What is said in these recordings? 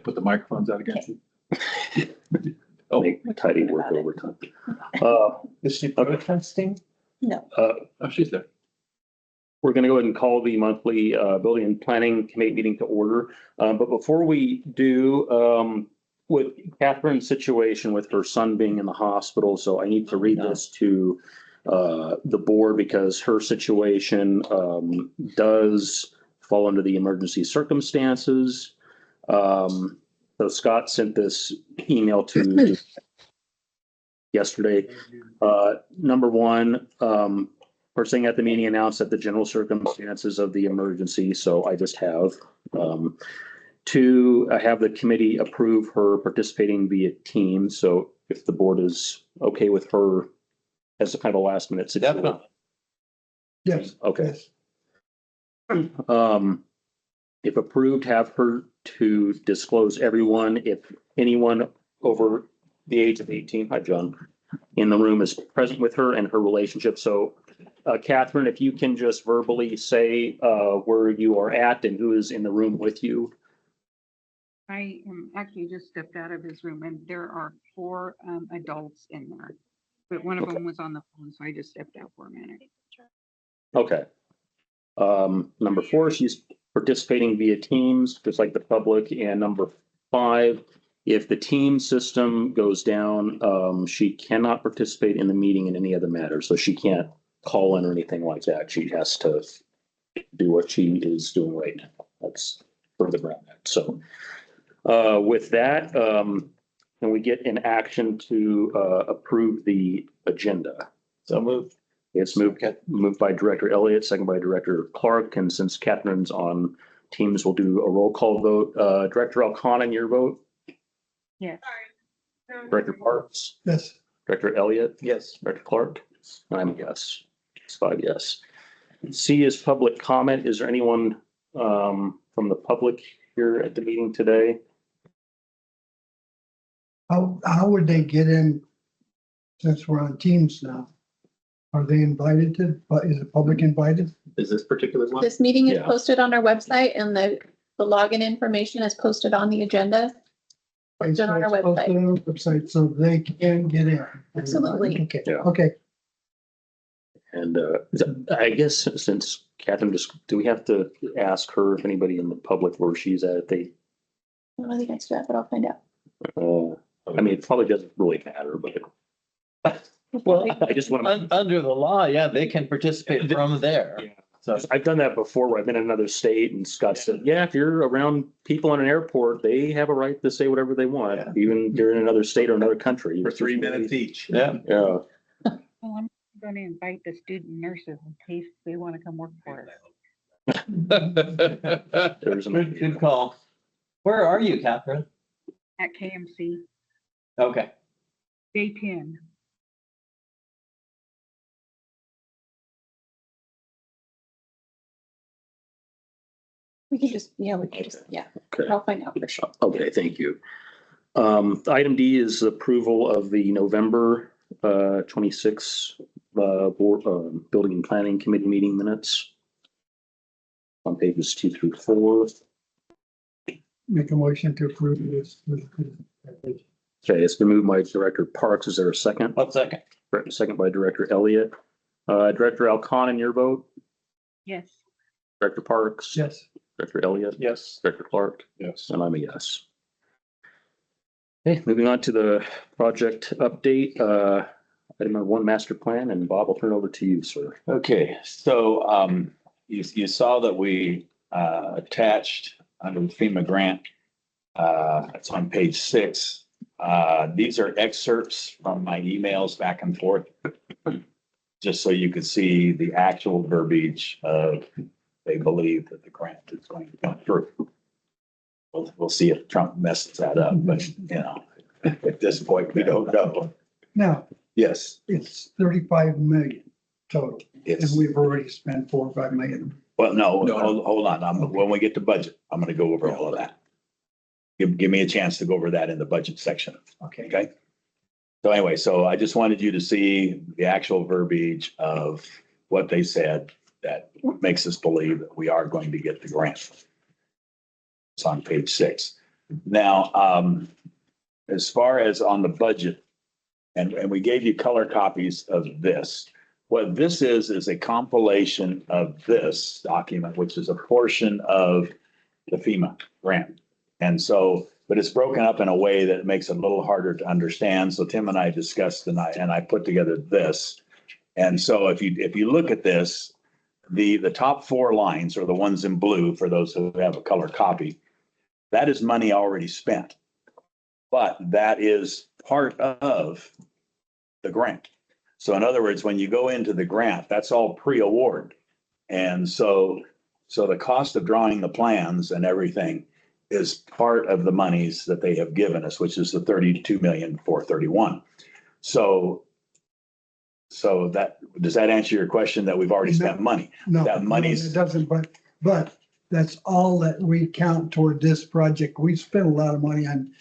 put the microphones out against you. Oh, make tidy work overtime. Is she protesting? No. Oh, she's there. We're going to go ahead and call the monthly Building and Planning Committee meeting to order. But before we do, with Catherine's situation with her son being in the hospital, so I need to read this to the board because her situation does fall under the emergency circumstances. So Scott sent this email to yesterday. Number one, first thing at the meeting announced that the general circumstances of the emergency. So I just have two, have the committee approve her participating via Teams. So if the board is okay with her as a kind of a last minute situation. Definitely. Yes. Okay. If approved, have her to disclose everyone, if anyone over the age of 18, hi John, in the room is present with her and her relationship. So Catherine, if you can just verbally say where you are at and who is in the room with you. I am actually just stepped out of his room and there are 4 adults in there. But one of them was on the phone, so I just stepped out for a minute. Okay. Number 4, she's participating via Teams, just like the public. And number 5, if the team system goes down, she cannot participate in the meeting in any other matter. So she can't call in or anything like that. She has to do what she is doing right now. That's further around that. So with that, can we get an action to approve the agenda? So moved. It's moved by Director Elliott, second by Director Clark. And since Catherine's on Teams, we'll do a roll call vote. Director Alcon, your vote? Yes. Director Parks? Yes. Director Elliott? Yes. Director Clark? I'm a yes. It's 5 yes. C is public comment. Is there anyone from the public here at the meeting today? How would they get in since we're on Teams now? Are they invited to, but is the public invited? Is this particular one? This meeting is Yeah. posted on our website and the login information is posted on the agenda. Posted on our It's posted website. on our website so they can get in. Absolutely. Okay, Yeah. okay. And I guess since Catherine do we have to ask her if anybody in the public where she's at, I don't think I do that, but I'll find out. I mean, it probably doesn't really matter, but Well, I just want to. under the law, yeah, they can participate from there. Yeah. So I've done that before where I've been in another state and Scott said, yeah, if you're around people in an airport, they have a right to say whatever they want, Yeah. even if you're in another state or another country. For 3 minutes each. yeah. Yeah. Well, I'm going to invite the student nurses in case they want to come work for us. There's Good call. Where are you, Catherine? At KMC, Okay. day 10. We can just, yeah. Okay. I'll find out for sure. Okay, thank you. Item D is approval of the November 26 board Building and Planning Committee meeting minutes on pages 2 through 4. Make a motion to approve this. Okay, it's been moved by Director Parks. Is there a second? 1 second. Second by Director Elliott. Director Alcon, your vote? Yes. Director Parks? Yes. Director Elliott? Yes. Director Clark? Yes. And I'm a yes. Okay, moving on to the project update. Item number 1, master plan, and Bob, I'll turn it over to you, sir. Okay, so you saw that we attached under the FEMA grant. It's on page 6. These are excerpts from my emails back and forth, just so you could see the actual verbiage of they believe that the grant is going to come through. We'll see if Trump messes that up, but at this point, we don't know. Now, Yes, it's 35 million total, and it's, we've already spent 4 or 5 million. well, no, No. hold on. When we get to budget, I'm gonna go over all of that. Give me a chance to go over that in the budget section. Okay. Okay. So anyway, so I just wanted you to see the actual verbiage of what they said that makes us believe that we are going to get the grant. It's on page 6. Now, as far as on the budget, and we gave you color copies of this. What this is a compilation of this document, which is a portion of the FEMA grant. And so, but it's broken up in a way that makes it a little harder to understand. So Tim and I discussed tonight, and I put together this. And so if you look at this, the top 4 lines are the ones in blue for those who have a color copy. That is money already spent. But that is part of the grant. So in other words, when you go into the grant, that's all pre-award. And so the cost of drawing the plans and everything is part of the monies that they have given us, which is the 32,431,000. So that, does that answer your question that we've already spent money? No, That money's- it doesn't, but that's all that we count toward this project. We spent a lot of money on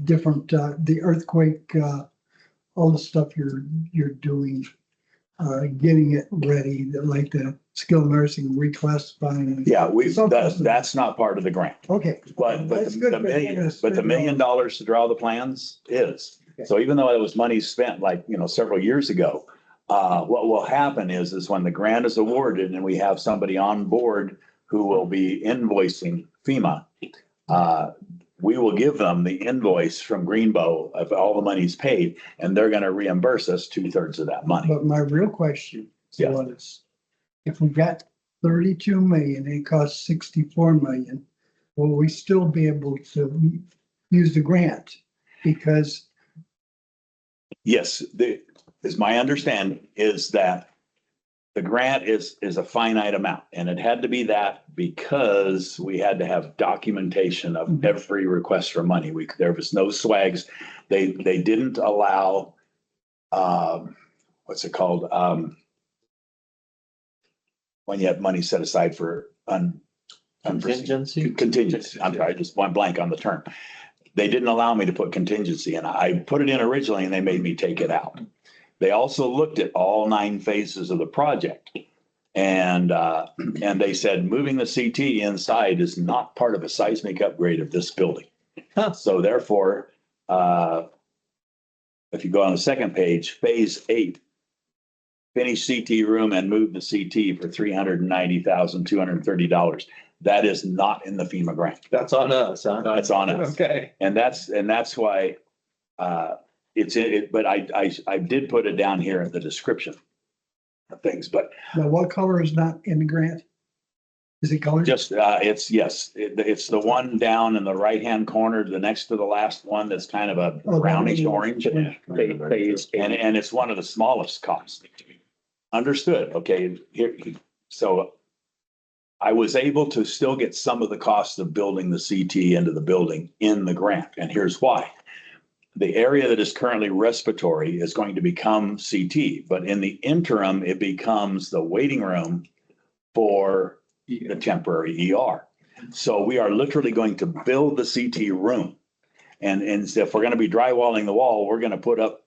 different, the earthquake, all the stuff you're doing, getting it ready, like the skilled nursing reclassifying. Yeah, that's not part of the grant. Okay. But That's good, the but they're gonna $1 million to draw the plans is. Okay. So even though it was money spent like, several years ago, what will happen is when the grant is awarded and we have somebody on board who will be invoicing FEMA, we will give them the invoice from Greenbow of all the monies paid, and they're going to reimburse us 2/3 of that money. But my real question Yeah. was, if we got 32 million, it costs 64 million, will we still be able to use the grant? Because Yes, is my understanding is that the grant is a finite amount, and it had to be that because we had to have documentation of every request for money. There was no swags. They didn't allow, what's it called? When you have money set aside for Contingency? Contingency. I'm sorry, I just went blank on the term. They didn't allow me to put contingency in. I put it in originally and they made me take it out. They also looked at all 9 phases of the project. And they said moving the CT inside is not part of a seismic upgrade of this building. Huh. So therefore, if you go on the second page, phase 8, finish CT room and move the CT for $390,230. That is not in the FEMA grant. That's on us, huh? That's on us. Okay. And that's why it's in it, but I did put it down here in the description of things, but now what color is not in the grant? Is it colored? just, it's the one down in the right-hand corner, the next to the last one, that's kind of a Oh, that brownish one. orange. Phase And it's one of the smallest costs. Understood. Okay, here, so I was able to still get some of the cost of building the CT into the building in the grant, and here's why. The area that is currently respiratory is going to become CT, but in the interim, it becomes the waiting room for the temporary ER. So we are literally going to build the CT room. And if we're going to be drywalling the wall, we're going to put up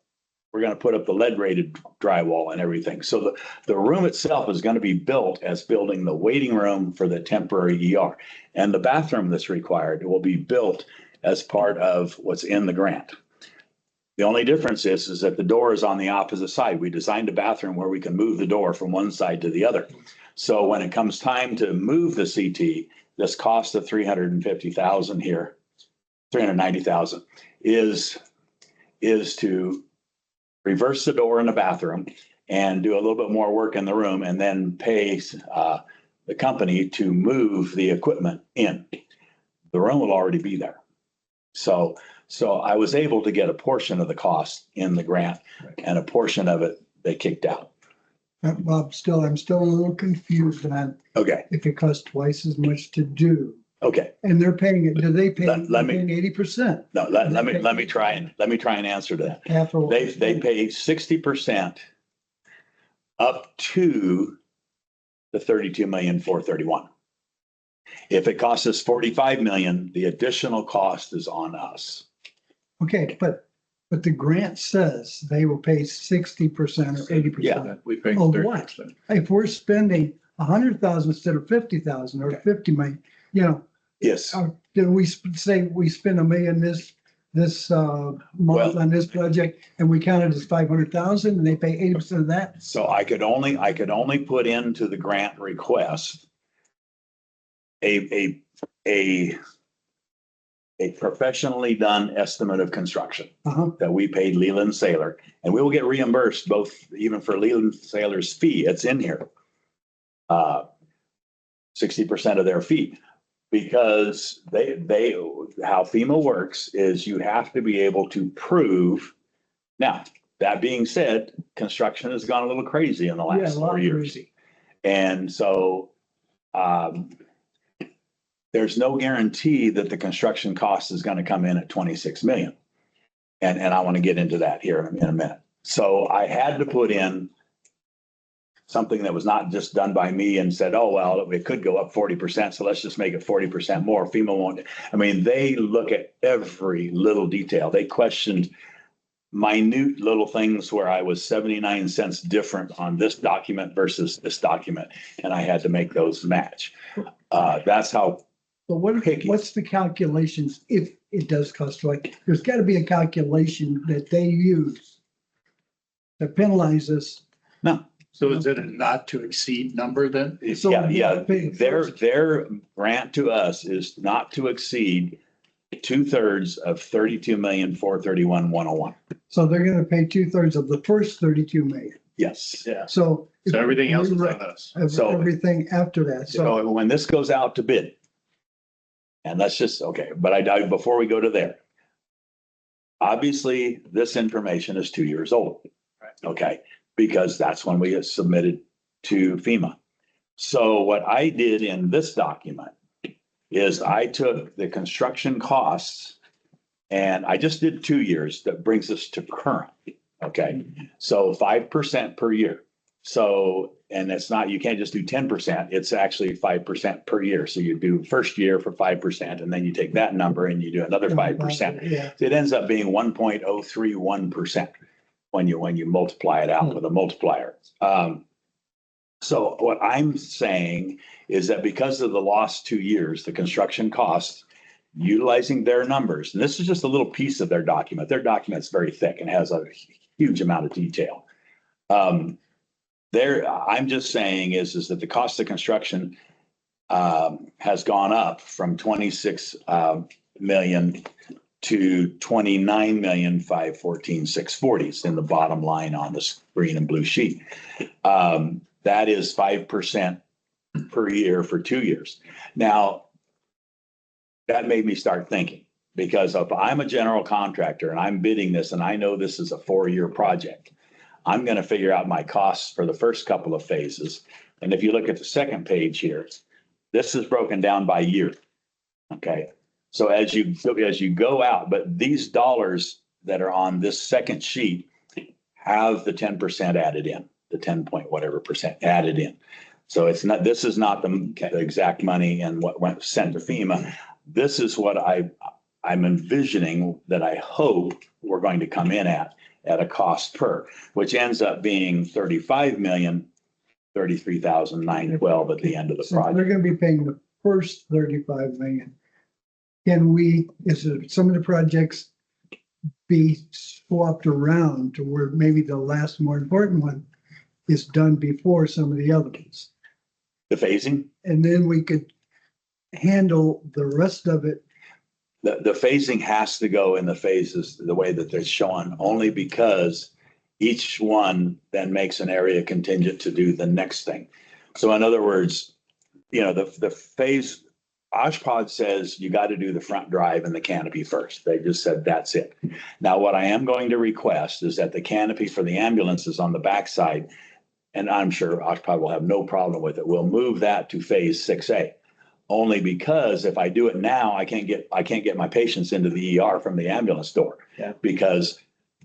the lead rated drywall and everything. So the room itself is going to be built as building the waiting room for the temporary ER. And the bathroom that's required will be built as part of what's in the grant. The only difference is that the door is on the opposite side. We designed a bathroom where we can move the door from one side to the other. So when it comes time to move the CT, this cost of $350,000 here, $390,000 is to reverse the door in the bathroom and do a little bit more work in the room and then pay the company to move the equipment in. The room will already be there. So I was able to get a portion of the cost in the grant and a portion of it they kicked out. Bob, I'm still a little confused on Okay, if it costs twice as much to do. okay. And they're paying it, do they pay, Let they're me- paying 80%? No, let me try and answer that. Half of. They pay 60% up to the 32,431,000. If it costs us 45 million, the additional cost is on us. Okay, but the grant says they will pay 60% or 80%. We pay Oh, 30%. what? If we're spending 100,000 instead of 50,000 or 50 million, Yes. Did we say we spent $1 million this month Well- on this project and we counted as 500,000 and they pay 80% of that? So I could only put into the grant request a professionally done estimate of construction Uh-huh. that we paid Leland Saylor, and we will get reimbursed both, even for Leland Saylor's fee. It's in here. 60% of their fee, because how FEMA works is you have to be able to prove. Now, that being said, construction has gone a little crazy in the Yeah, last a lot 4 years. crazy. And so, there's no guarantee that the construction cost is going to come in at 26 million. And I want to get into that here in a minute. So I had to put in something that was not just done by me and said, oh, well, it could go up 40%. So let's just make it 40% more. FEMA won't. I mean, they look at every little detail. They questioned minute little things where I was 79 cents different on this document versus this document. And I had to make those match. That's how. But Picky. what's the calculations if it does cost, like, there's got to be a calculation that they use to penalize us. No. So is it a not to exceed number then? So Yeah. pay first. Their grant to us is not to exceed 2/3 of 32,431,101. So they're gonna pay 2/3 of the first 32 million. Yes. Yeah. So. So everything else is we on us. So- Everything after that. So So when this goes out to bid, and let's just, okay, but before we go to there, obviously this information is 2 years old. Okay, because that's when we submitted to FEMA. So what I did in this document is I took the construction costs and I just did 2 years. That brings us to current. Okay, so 5% per year. So, and it's not, you can't just do 10%, it's actually 5% per year. So you do first year for 5%, and then you take that number and you do another 5%. yeah, It ends up being 1.031% when you multiply it out with a multiplier. So what I'm saying is that because of the lost 2 years, the construction costs, utilizing their numbers, and this is just a little piece of their document. Their document's very thick and has a huge amount of detail. I'm just saying is that the cost of construction has gone up from 26 million to 29,514,640 in the bottom line on this green and blue sheet. That is 5% per year for 2 years. Now, that made me start thinking, because if I'm a general contractor and I'm bidding this and I know this is a 4-year project, I'm going to figure out my costs for the first couple of phases. And if you look at the second page here, this is broken down by year. Okay. So as you go out, but these dollars that are on this second sheet have the 10% added in, the 10 point whatever percent added in. So it's not, this is not the exact money and what went sent to FEMA. This is what I'm envisioning that I hope we're going to come in at a cost per, which ends up being 35,033,912 at the end of the so they're project. gonna be paying the first 35 million. Is it some of the projects be swapped around to where maybe the last more important one is done before some of the other ones? The phasing, And then we could handle the rest of it. the phasing has to go in the phases the way that they're shown, only because each one then makes an area contingent to do the next thing. So in other words, the phase, Oshpod says you got to do the front drive and the canopy first. They just said that's it. Now, what I am going to request is that the canopy for the ambulances on the backside, and I'm sure Oshpod will have no problem with it, we'll move that to phase 6A. Only because if I do it now, I can't get my patients into the ER from the ambulance door. Yeah.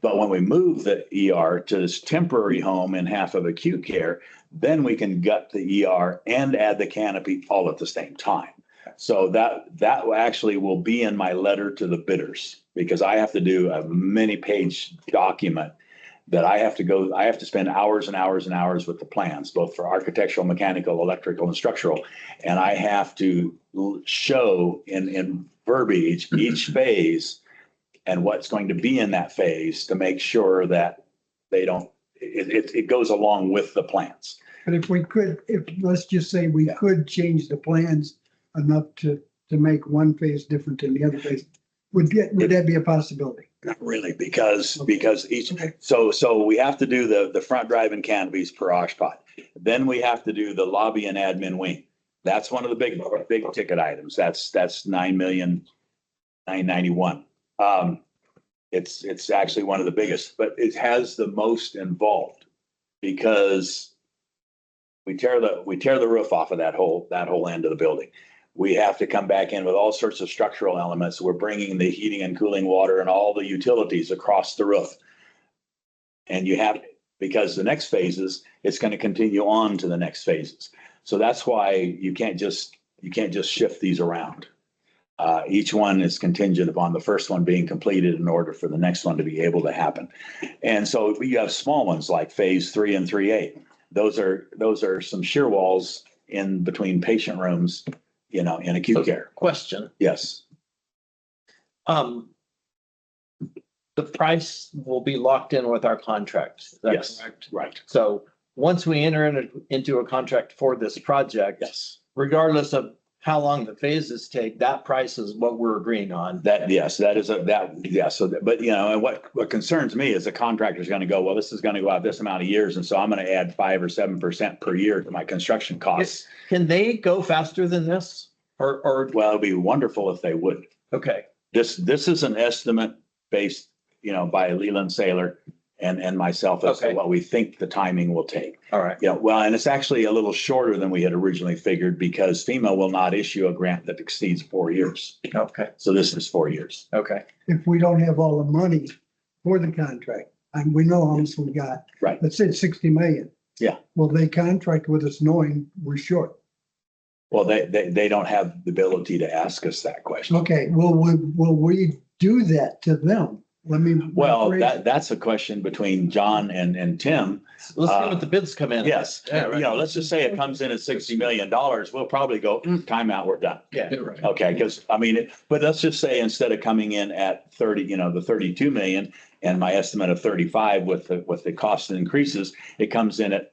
But when we move the ER to this temporary home in half of acute care, then we can gut the ER and add the canopy all at the same time. So that actually will be in my letter to the bidders, because I have to do a many-page document that I have to spend hours and hours and hours with the plans, both for architectural, mechanical, electrical, and structural. And I have to show in verbiage each phase and what's going to be in that phase to make sure that they don't, it goes along with the plans. But if we could, let's just say we could change the plans enough to make one phase different than the other phase, would that be a possibility? Not really, because each, so we have to do the front drive and canopies per oshpot. Then we have to do the lobby and admin wing. That's one of the big ticket items. That's 9,991,000. It's actually one of the biggest, but it has the most involved because we tear the roof off of that whole end of the building. We have to come back in with all sorts of structural elements. We're bringing the heating and cooling water and all the utilities across the roof. And because the next phases, it's going to continue on to the next phases. So that's why you can't just shift these around. Each one is contingent upon the first one being completed in order for the next one to be able to happen. And so you have small ones like phase 3 and 3A. Those are some shear walls in between patient rooms, in acute care. Question, Yes. the price will be locked in with our contract, is that Yes. correct? Right. So once we enter into a contract for this project, Yes. regardless of how long the phases take, that price is what we're agreeing on. But and what concerns me is the contractor's going to go, well, this is going to go out this amount of years. And so I'm going to add 5 or 7% per year to my construction costs. Can they go faster than this? Or, Well, it'd be wonderful if they would. okay, This is an estimate based, by Leland Saylor and myself as to Okay. what we think the timing will take. all right. Well, and it's actually a little shorter than we had originally figured because FEMA will not issue a grant that exceeds 4 years. Okay, So this is 4 years. okay. If we don't have all the money for the contract, and we know how much we got. Right. Let's say 60 million. Yeah. Will they contract with us knowing we're short? Well, they don't have the ability to ask us that question. Okay, will we do that to them? Well, that's a question between John and Tim. Let's see what the bids come in. Yes, Yeah, right. let's just say it comes in at $60 million. We'll probably go, timeout, we're done. Yeah, right. Okay, because but let's just say instead of coming in at 30, the 32 million and my estimate of 35 with the cost increases, it comes in at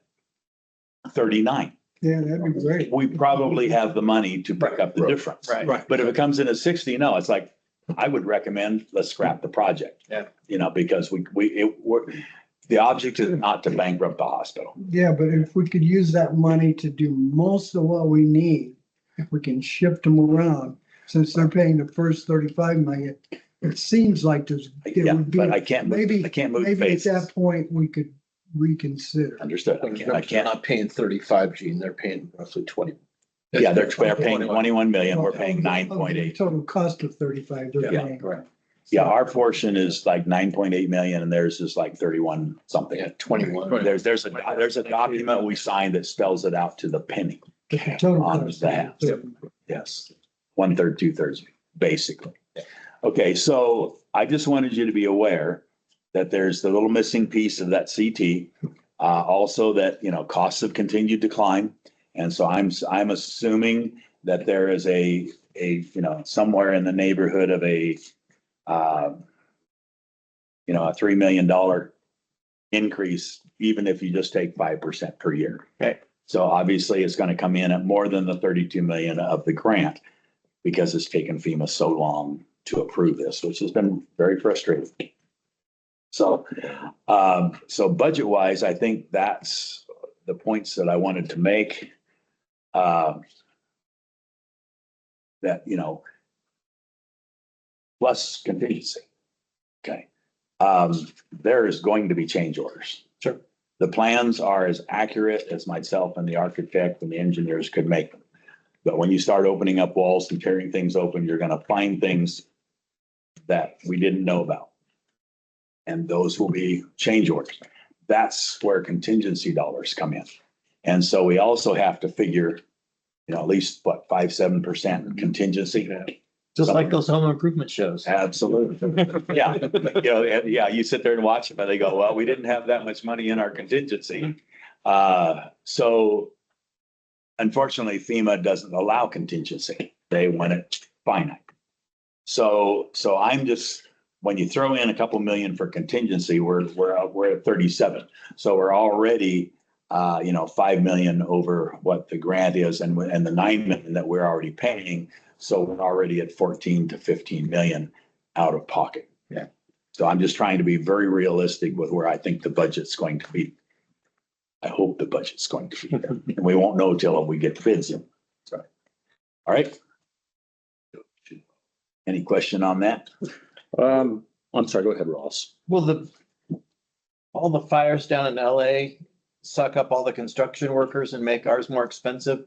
39. Yeah, that'd be great. We probably have the money to pick up the difference. Right. But if it comes in at 60, no, it's like, I would recommend let's scrap the project. Yeah. Because the object is not to bankrupt the hospital. Yeah, but if we could use that money to do most of what we need, if we can shift them around, since they're paying the first 35 million, it seems like it Yeah, would be, but I can't move maybe at phases. that point, we could reconsider. Understood. I They're can't. not paying 35, Gene, they're paying roughly 20. Yeah, they're paying 21 million. We're paying Of the 9.8. Total cost of 35, they're Yeah, paying. Correct. Yeah, our portion is like 9.8 million and theirs is like 31 something. Yeah, 21. There's a document we signed that spells it out to the penny. But the total On cost the is half. 30. Yes. 1/3, 2/3, basically. Okay, so I just wanted you to be aware that there's the little missing piece of that CT. Also that, costs have continued to climb. And so I'm assuming that there is a somewhere in the neighborhood of a $3 million increase, even if you just take 5% per year. Okay. So obviously it's going to come in at more than the 32 million of the grant because it's taken FEMA so long to approve this, which has been very frustrating. So budget wise, I think that's the points that I wanted to make. That, plus contingency. Okay. There is going to be change orders. Sure. The plans are as accurate as myself and the architect and the engineers could make them. But when you start opening up walls and tearing things open, you're going to find things that we didn't know about. And those will be change orders. That's where contingency dollars come in. And so we also have to figure, at least 5-7% contingency. Just like those home improvement shows. Absolutely. Yeah, yeah, you sit there and watch them and they go, well, we didn't have that much money in our contingency. So unfortunately, FEMA doesn't allow contingency. They want it finite. So I'm just, when you throw in a couple million for contingency, we're at 37. So we're already 5 million over what the grant is and the 9 million that we're already paying. So we're already at 14 to 15 million out of pocket. Yeah. So I'm just trying to be very realistic with where I think the budget's going to be. I hope the budget's going to be there. And we won't know till we get the bids in. So, all right. Any question on that? I'm sorry, go ahead, Ross. Will all the fires down in LA suck up all the construction workers and make ours more expensive?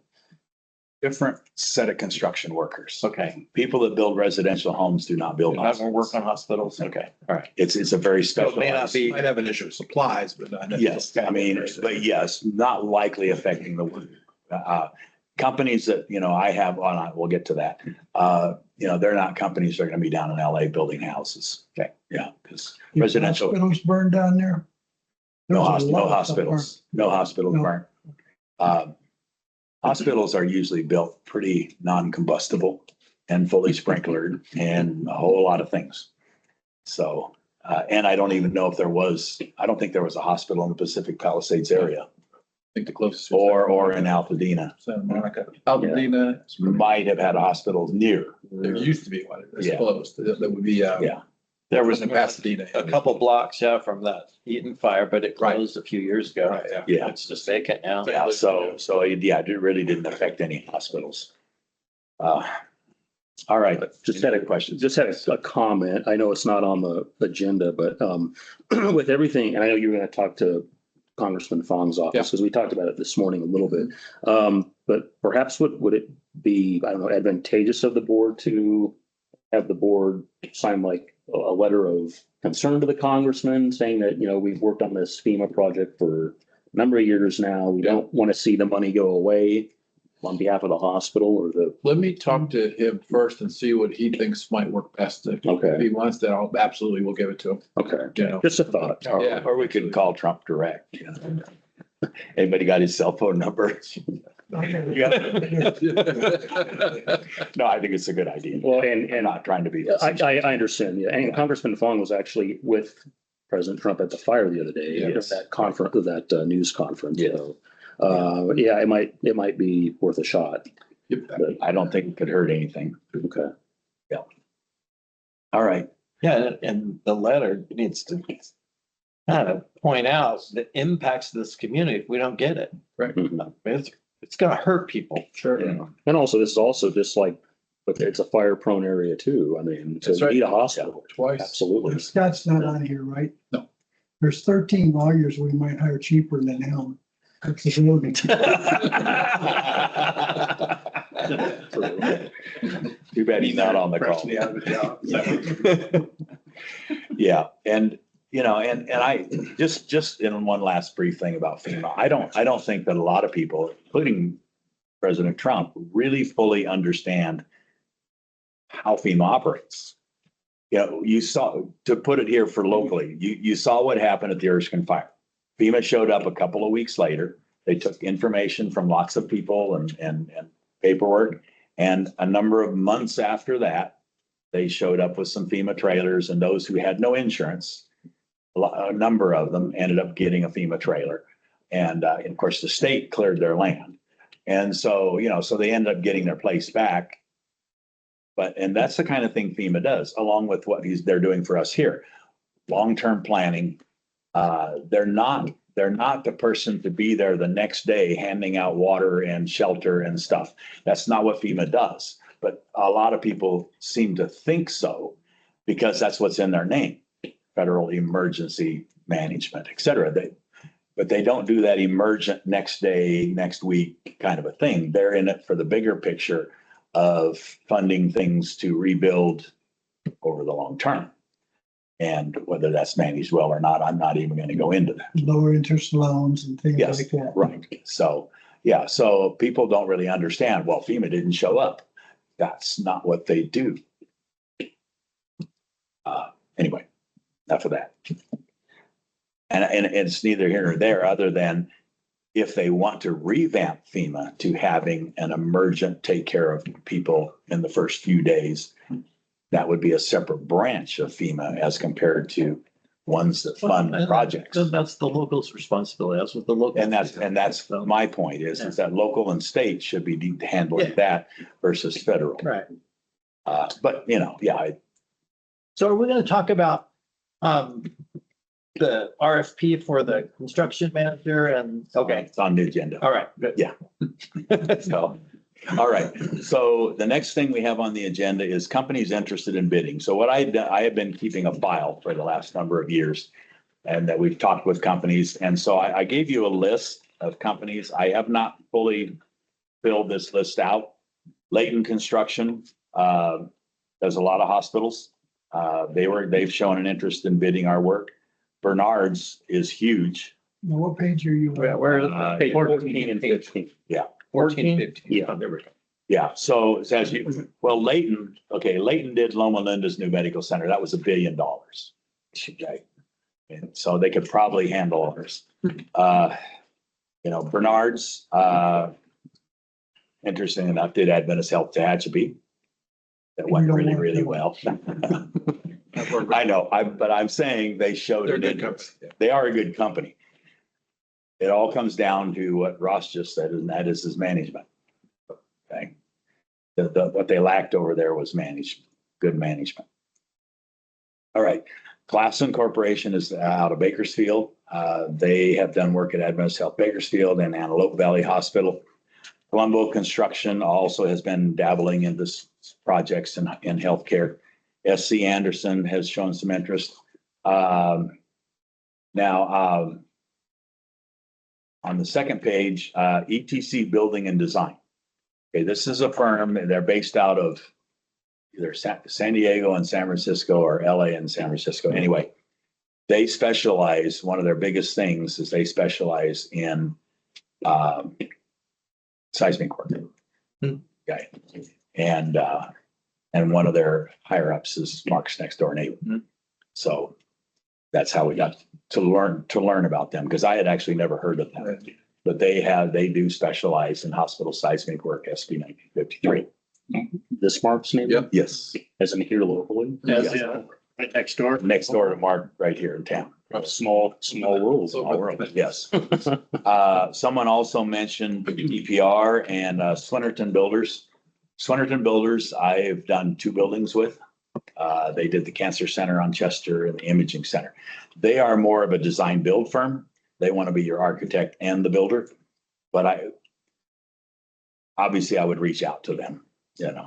Different set of construction workers. Okay. People that build residential homes do not build Not gonna hospitals. work on hospitals. Okay, all right. It's a very So it may not specialized. be, Might have an issue of supplies, but not. Yes, I mean, but yes, not likely affecting the work. Companies that, I have on, we'll get to that. They're not companies that are gonna be down in LA building houses. Okay. Yeah, because If residential, Hospitals burned down there? no There's a lot of stuff hospitals No. burnt. Hospitals are usually built pretty non-combustible and fully sprinklered and a whole lot of things. So, and I don't even know if I don't think there was a hospital in the Pacific Palisades area I think the closest. or in Altadena. Santa Monica, Altadena, Might have had a hospital near. there used to be one, it's Yeah. closed, that would be, Yeah. there was in Pasadena. a couple blocks, from that Eaton fire, but it Right. closed a few years ago. Right, yeah. Yeah. It's just vacant now. Yeah. It really didn't affect any hospitals. All right. Just had a question. Just had a comment. I know it's not on the agenda, but with everything, and I know you were going to talk to Congressman Fong's office, Yeah. because we talked about it this morning a little bit. But perhaps would it be, I don't know, advantageous of the board to have the board sign like a letter of concern to the congressman saying that, we've worked on this FEMA project for a number of years now. We don't want to see the money go away on behalf of the hospital or the, Let me talk to him first and see what he thinks might work best. If Okay. he wants that, I'll absolutely will give it to him, okay, you know. just a thought. Yeah. Or we could call Trump direct. Anybody got his cell phone number? Yeah. No, I think it's a good idea. Well, I'm and not trying to be. I understand, yeah. And Congressman Fong was actually with President Trump at the fire the other day, at Yes. that conference, that news conference. Yes. So, yeah, it might be worth a shot. Yep. I don't think it could hurt anything. Okay. All right. Yeah, and the letter needs to kind of point out the impacts of this community if we don't get it. Right. It's gonna hurt people. Sure. Yeah. And also, this is also just like, but it's a fire prone area too. I mean, That's to right. need a hospital. Twice. Absolutely. Scott's not on here, right? No. There's 13 lawyers we might hire cheaper than him. That's a little- Too bad he's not on the call. Yeah, and I just in one last brief thing about FEMA, I don't think that a lot of people, including President Trump, really fully understand how FEMA operates. You saw, to put it here for locally, you saw what happened at the Erskine fire. FEMA showed up a couple of weeks later. They took information from lots of people and paperwork. And a number of months after that, they showed up with some FEMA trailers, and those who had no insurance, a number of them ended up getting a FEMA trailer. And of course, the state cleared their land. And so, so they ended up getting their place back. And that's the kind of thing FEMA does, along with what they're doing for us here. Long-term planning. They're not the person to be there the next day handing out water and shelter and stuff. That's not what FEMA does. But a lot of people seem to think so because that's what's in their name, Federal Emergency Management, et cetera. But they don't do that emergent next day, next week kind of a thing. They're in it for the bigger picture of funding things to rebuild over the long term. And whether that's managed well or not, I'm not even going to go into that. Lower interest loans and things Yes, like that. right. So, yeah, so people don't really understand, well, FEMA didn't show up. That's not what they do. Anyway, enough of that. And it's neither here nor there, other than if they want to revamp FEMA to having an emergent take care of people in the first few days, that would be a separate branch of FEMA as compared to ones that fund projects. That's the local's responsibility. That's what the local. And that's my point is that local and state should be handling that versus federal. Right. But So are we going to talk about the RFP for the construction manager and, okay, it's on the agenda. all right, good. Yeah. So, all right. So the next thing we have on the agenda is companies interested in bidding. So what I have been keeping a file for the last number of years, and that we've talked with companies. And so I gave you a list of companies. I have not fully filled this list out. Layton Construction does a lot of hospitals. They've shown an interest in bidding our work. Bernard's is huge. Now, what page are you? on? Where Page 14 and 15. 14, 15. Yeah. There we go. Yeah, so it says, Layton did Loma Linda's new medical center. That was $1 billion. Okay. And so they could probably handle ours. Bernard's, interesting enough, did Adventist Health Tehachapi. That went really, really well. I know, but I'm saying they showed an interest. They are a good company. It all comes down to what Ross just said, and that is his management. Okay. What they lacked over there was good management. All right. Classen Corporation is out of Bakersfield. They have done work at Adventist Health Bakersfield and Antelope Valley Hospital. Colombo Construction also has been dabbling in this projects in healthcare. SC Anderson has shown some interest. Now, on the second page, ETC Building and Design. Okay, this is a firm. They're based out of either San Diego and San Francisco or LA and San Francisco. Anyway, they specialize, one of their biggest things is they specialize in seismic work. Okay. And one of their higher ups is Mark's next door neighbor. So that's how we got to learn about them, because I had actually never heard of them. But they do specialize in hospital seismic work, SB 1953. This Mark's name? Yep. Yes. As in here locally? Right next door. Next door to Mark, right here in town. Small world. Small world, yes. Someone also mentioned EPR and Swinnerton Builders. Swinnerton Builders, I have done 2 buildings with. They did the Cancer Center on Chester and the Imaging Center. They are more of a design build firm. They want to be your architect and the builder. But obviously I would reach out to them,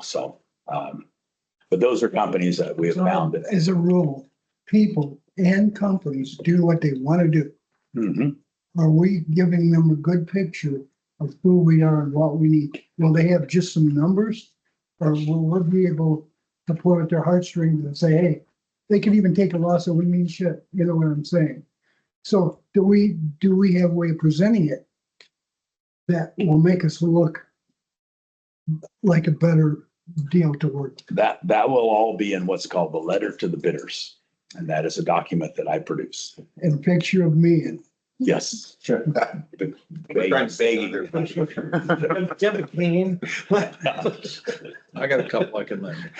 so. But those are companies that we have found. As a rule, people and companies do what they want to do. Mhm. Are we giving them a good picture of who we are and what we need? Will they have just some numbers? Or will we be able to pull at their heartstrings and say, hey, they could even take a loss and we mean shit, you know what I'm saying? So do we have a way of presenting it that will make us look like a better deal to work? That will all be in what's called the letter to the bidders. And that is a document that I produce. And a picture of me and Yes. Sure. Begging. I got a couple I can lend.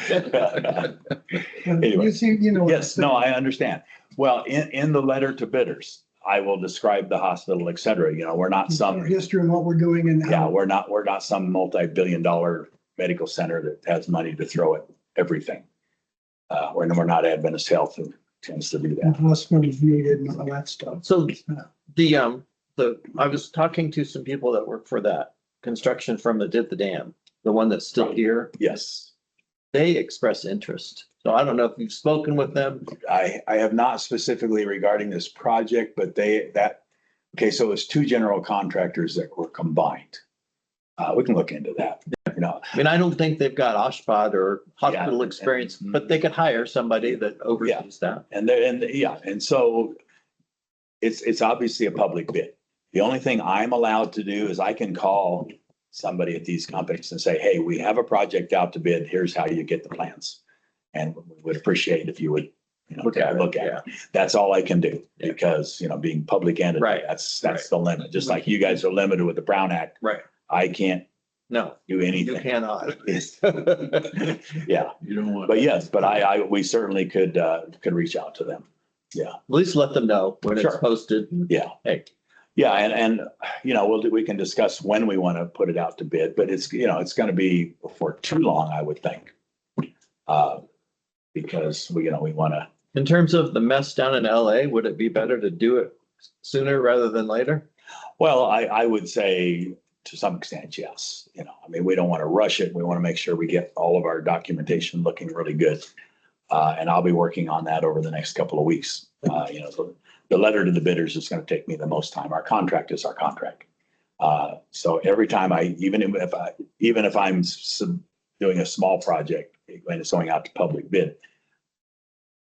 Anyway. you see, you know. what I'm Yes, no, I understand. Well, in the letter to bidders, I will describe the hospital, et cetera. We're not saying. Our some, history and what we're doing and yeah, how. we're not some multi-billion-dollar medical center that has money to throw at everything. We're not Adventist Health, who tends to do that. Hospitals needed and all that stuff. So I was talking to some people that work for that construction firm that did the dam, the one that's still here. Yes. They express interest. So I don't know if you've spoken with them. I have not specifically regarding this project, but so it was 2 general contractors that were combined. We can look into that. I mean, I don't think they've got OSHPD or hospital Yeah. experience, but they could hire somebody that oversees that. And so it's obviously a public bid. The only thing I'm allowed to do is I can call somebody at these companies and say, hey, we have a project out to bid. Here's how you get the plans. And we would appreciate if you would look at it. That's all I can do Yeah. because, being public entity, Right. that's the limit. Just like you guys are limited with the Brown Act. Right. I can't No, do you anything. cannot. Yeah, You don't want. but yes, we certainly could reach out to them. Yeah, At least let them know when it's Sure. posted. yeah. Hey, Yeah, and we can discuss when we want to put it out to bid, but it's going to be before too long, I would think. Because we want to, in terms of the mess down in LA, would it be better to do it sooner rather than later? well, I would say to some extent, yes. We don't want to rush it. We want to make sure we get all of our documentation looking really good. And I'll be working on that over the next couple of weeks. So the letter to the bidders is going to take me the most time. Our contract is our contract. So every time even if I'm doing a small project and it's going out to public bid,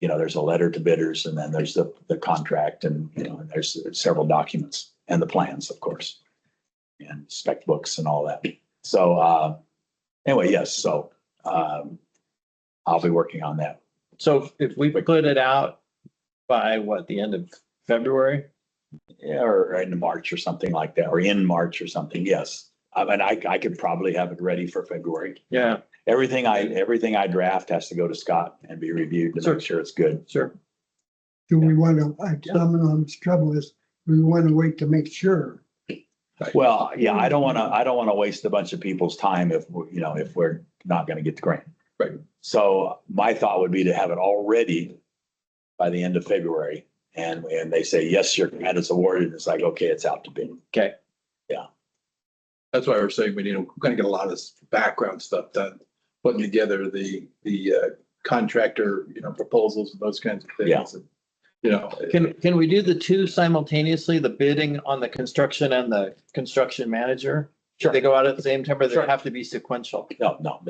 there's a letter to bidders and then there's the contract and, there's several documents and the plans, of course, and spec books and all that. So, anyway, yes. So, I'll be working on that. So if we put it out by the end of February? Yeah, or in March or something like that, or in March or something. Yes. I could probably have it ready for February. Yeah, Everything I draft has to go to Scott and be reviewed to make sure it's good. sure. Do we want to, I'm on trouble is, we want to wait to make sure. Well, yeah, I don't want to waste a bunch of people's time if we're not going to get the grant. Right. So my thought would be to have it all ready by the end of February. And they say, yes, your grant is awarded. It's like, okay, it's out to bid. Okay. That's why we're saying we're going to get a lot of this background stuff done, putting together the contractor, proposals and those kinds of things. Yeah. And, Can we do the two simultaneously, the bidding on the construction and the construction manager? Sure. They go out at the same time or they Sure. have to be sequential? No,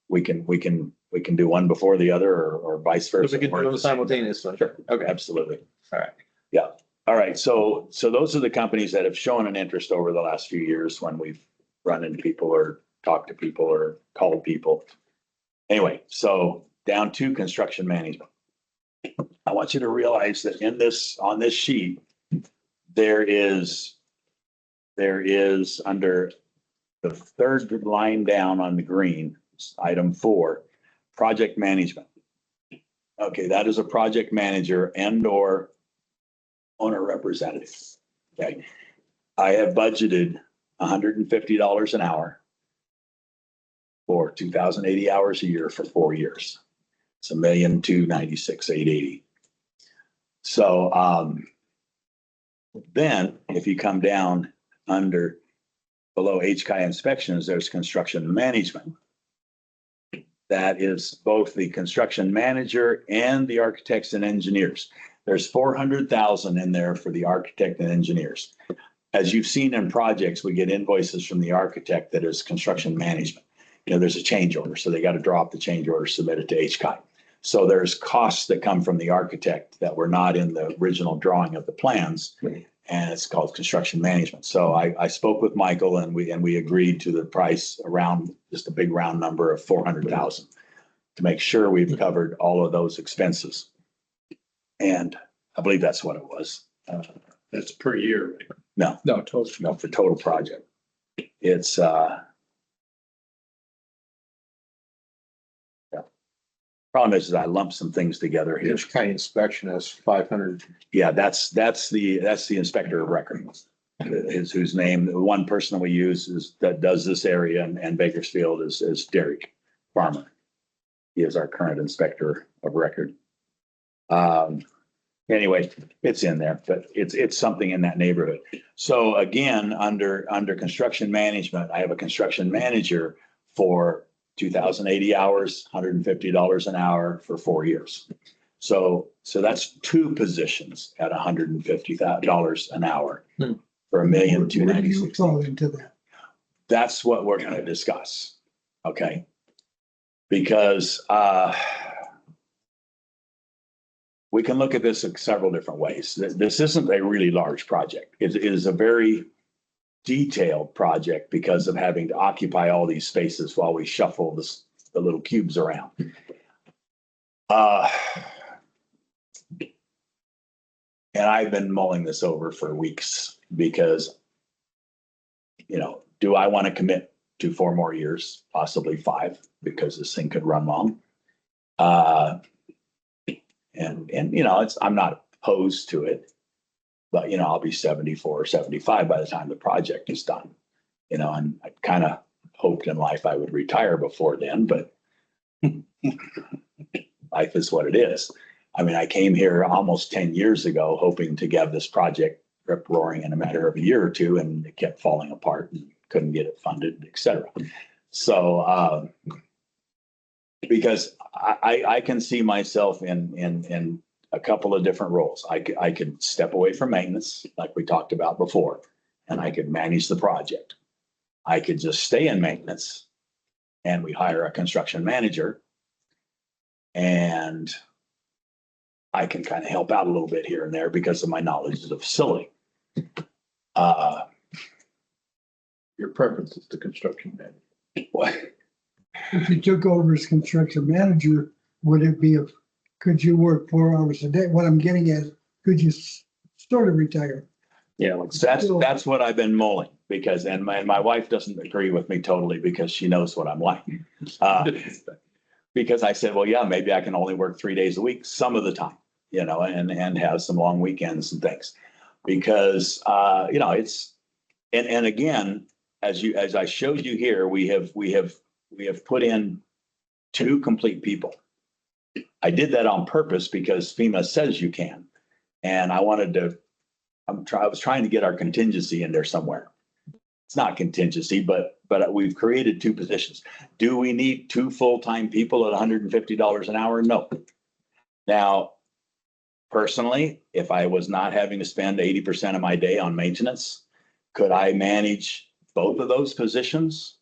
we can do one before the other or vice So versa. we could do them simultaneously? Sure. Okay. Absolutely. All right. Yeah. All right. So those are the companies that have shown an interest over the last few years when we've run into people or talked to people or called people. Anyway, so down to construction management. I want you to realize that on this sheet, there is under the third line down on the green, item 4, project management. Okay, that is a project manager and/or owner representative. Okay, I have budgeted $150 an hour for 2,080 hours a year for 4 years. It's $1,296,880. So then if you come down below HCI inspections, there's construction management. That is both the construction manager and the architects and engineers. There's 400,000 in there for the architect and engineers. As you've seen in projects, we get invoices from the architect that is construction management. There's a change order, so they got to draw up the change order, submit it to HCI. So there's costs that come from the architect that were not in the original drawing of the plans, and it's called construction management. So I spoke with Michael and we agreed to the price around just a big round number of 400,000 to make sure we've covered all of those expenses. And I believe that's what it was. That's per year. No, total. no, for total project. It's problem is I lumped some things together here. HCI inspection is 500. Yeah, that's the inspector of record. Whose name, the one person that we use that does this area and Bakersfield is Derek Farmer. He is our current inspector of record. Anyway, it's in there, but it's something in that neighborhood. So again, under construction management, I have a construction manager for 2,080 hours, $150 an hour for 4 years. So that's 2 positions at $150 an hour for $1,296,000. Where do you fall into that? That's what we're going to discuss. Okay. Because we can look at this in several different ways. This isn't a really large project. It is a very detailed project because of having to occupy all these spaces while we shuffle the little cubes around. I've been mulling this over for weeks because, you know, do I want to commit to 4 more years, possibly 5, because this thing could run long? And, you know, I'm not opposed to it, but, you know, I'll be 74 or 75 by the time the project is done, you know, and I kind of hoped in life I would retire before then, but life is what it is. I mean, I came here almost 10 years ago, hoping to get this project rip roaring in a matter of a year or 2, and it kept falling apart and couldn't get it funded, et cetera. So, because I can see myself in a couple of different roles. I could step away from maintenance, like we talked about before, and I could manage the project. I could just stay in maintenance and we hire a construction manager, and I can kind of help out a little bit here and there because of my knowledge of the facility. Your preference is the construction manager. What? If you took over as construction manager, would it be could you work 4 hours a day? What I'm getting at, could you sort of retire? Yeah, like That's what I've been mulling because, and my wife doesn't agree with me totally because she knows what I'm like. Because I said, well, yeah, maybe I can only work 3 days a week some of the time, you know, and have some long weekends and things. Because, you know, it's, and again, as I showed you here, we have put in 2 complete people. I did that on purpose because FEMA says you can. And I wanted to, I was trying to get our contingency in there somewhere. It's not contingency, but we've created 2 positions. Do we need 2 full-time people at $150 an hour? No. Now, personally, if I was not having to spend 80% of my day on maintenance, could I manage both of those positions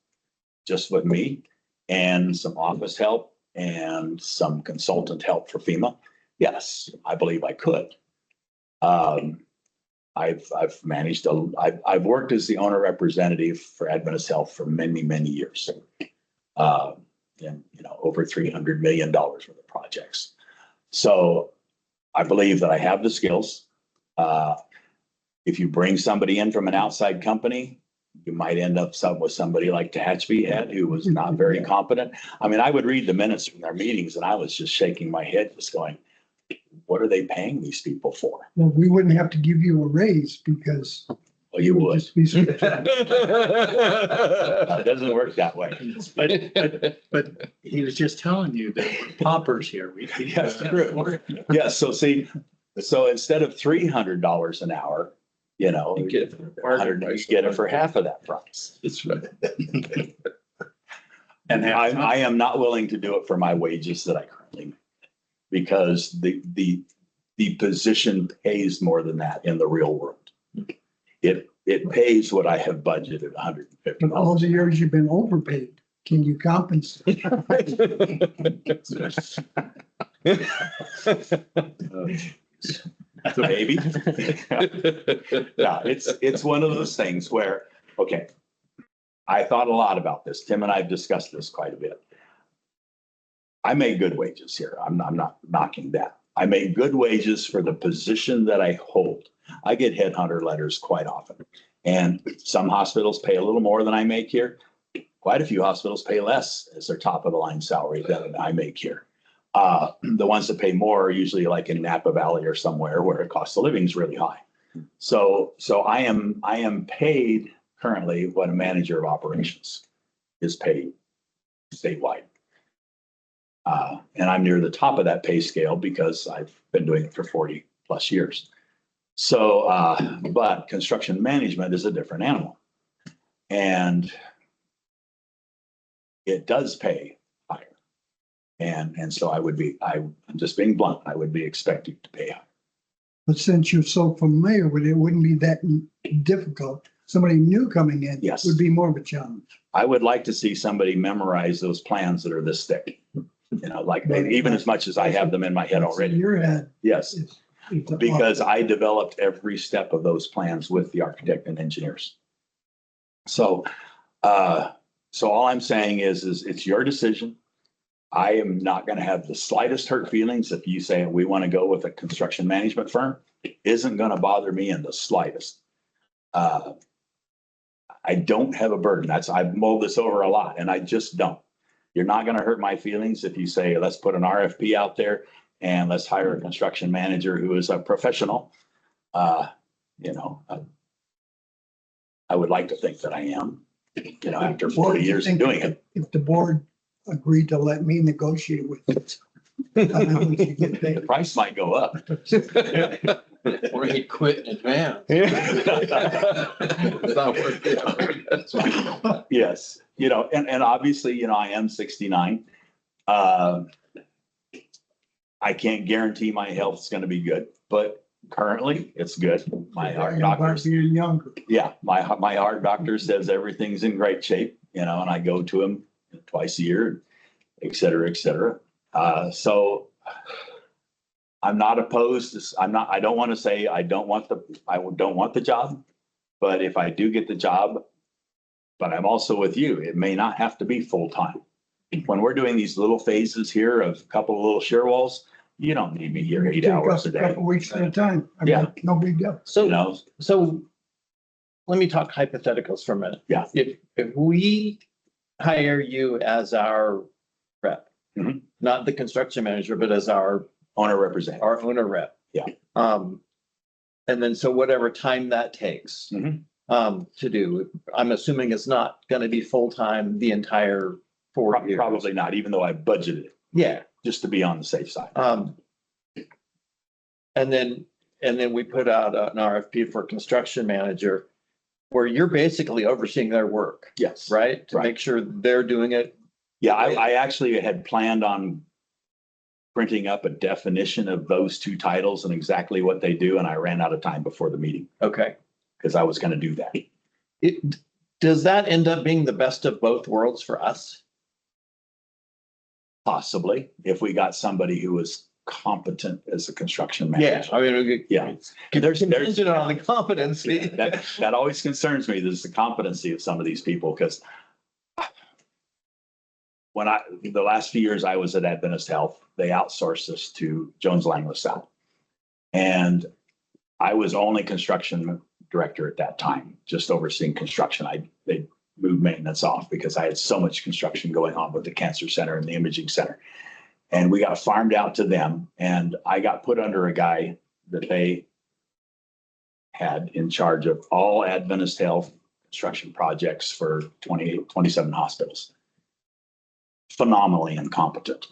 just with me and some office help and some consultant help for FEMA? Yes, I believe I could. I've managed, I've worked as the owner representative for Adventist Health for many, many years. And, you know, over $300 million worth of projects. So I believe that I have the skills. If you bring somebody in from an outside company, you might end up with somebody like Tehachapi had, who was not very competent. I mean, I would read the minutes from their meetings and I was just shaking my head, just going, what are they paying these people for? Well, we wouldn't have to give you a raise because. Well, you would. just be- It doesn't work that way. But he was just telling you that we're paupers here. That's true. Yeah, so see, so instead of $300 an hour, you know, You get it for you get it for half of that price. That's right. And I am not willing to do it for my wages that I currently make because the position pays more than that in the real world. It pays what I have budgeted, $150. But all the years you've been overpaid, can you compensate? Maybe. No, it's one of those things where, okay, I thought a lot about this. Tim and I have discussed this quite a bit. I make good wages here. I'm not knocking that. I make good wages for the position that I hold. I get headhunter letters quite often. And some hospitals pay a little more than I make here. Quite a few hospitals pay less as their top of the line salary than I make here. The ones that pay more are usually like in Napa Valley or somewhere where the cost of living is really high. So I am paid currently what a manager of operations is paid statewide. And I'm near the top of that pay scale because I've been doing it for 40 plus years. So, but construction management is a different animal. And it does pay higher. And so I'm just being blunt, I would be expecting to pay higher. But since you're so familiar with it, it wouldn't be that difficult. Somebody new coming in Yes. would be more of a challenge. I would like to see somebody memorize those plans that are this thick. You know, like even as much as I have them in my head already. Your head. Yes, is because I developed every step of those plans with the architect and engineers. So all I'm saying is it's your decision. I am not gonna have the slightest hurt feelings if you say we want to go with a construction management firm. It isn't gonna bother me in the slightest. I don't have a burden. I've mulled this over a lot and I just don't. You're not gonna hurt my feelings if you say, let's put an RFP out there and let's hire a construction manager who is a professional. You know, I would like to think that I am, you know, after What 40 do you years of think doing it. If the board agreed to let me negotiate with it. how much you get The paid? price might go up. Or he'd quit in advance. It's not worth it. Yes, you know, and obviously, you know, I am 69. I can't guarantee my health's gonna be good, but currently it's good. My heart About doctors, being younger. yeah, my heart doctor says everything's in great shape, you know, and I go to him twice a year, et cetera, et cetera. So I'm not opposed to, I don't want to say I don't want the job, but if I do get the job, but I'm also with you, it may not have to be full-time. When we're doing these little phases here of a couple of little shear walls, you don't need me here 8 Take hours a a day, couple weeks at a time. I mean, Yeah. No big deal. you So, know? so let me talk hypotheticals for a minute. Yeah. If we hire you as our rep, Mhm. not the construction manager, but as our Owner representative. owner rep. Yeah. And then so whatever time that takes, Mhm. to do, I'm assuming it's not gonna be full-time the entire 4 years. Probably not, even though I budgeted it, Yeah, just to be on the safe side. and then we put out an RFP for construction manager where you're basically overseeing their work, Yes. right? To Right. make sure they're doing it. Yeah, I actually had planned on printing up a definition of those two titles and exactly what they do, and I ran out of time before the meeting Okay. because I was gonna do that. Does that end up being the best of both worlds for us? Possibly, if we got somebody who was competent as a construction Yeah, manager. I mean, Yeah. there's contingent on the competency. That always concerns me, is the competency of some of these people, because the last few years I was at Adventist Health, they outsourced this to Jones Lang LaSalle. And I was only construction director at that time, just overseeing construction. They moved maintenance off because I had so much construction going on with the cancer center and the imaging center. And we got farmed out to them, and I got put under a guy that they had in charge of all Adventist Health construction projects for 27 hospitals. Phenomenally incompetent.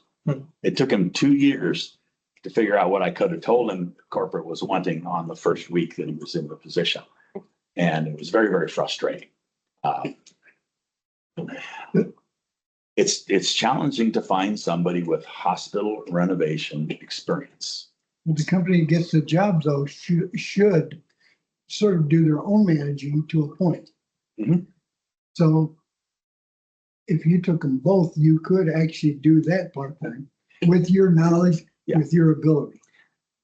It took him 2 years to figure out what I could have told him corporate was wanting on the first week that he was in the position. And it was very, very frustrating. It's challenging to find somebody with hospital renovation experience. Well, the company that gets the jobs though should sort of do their own managing to a point. Mhm. So if you took them both, you could actually do that part-time with your knowledge, Yeah. with your ability.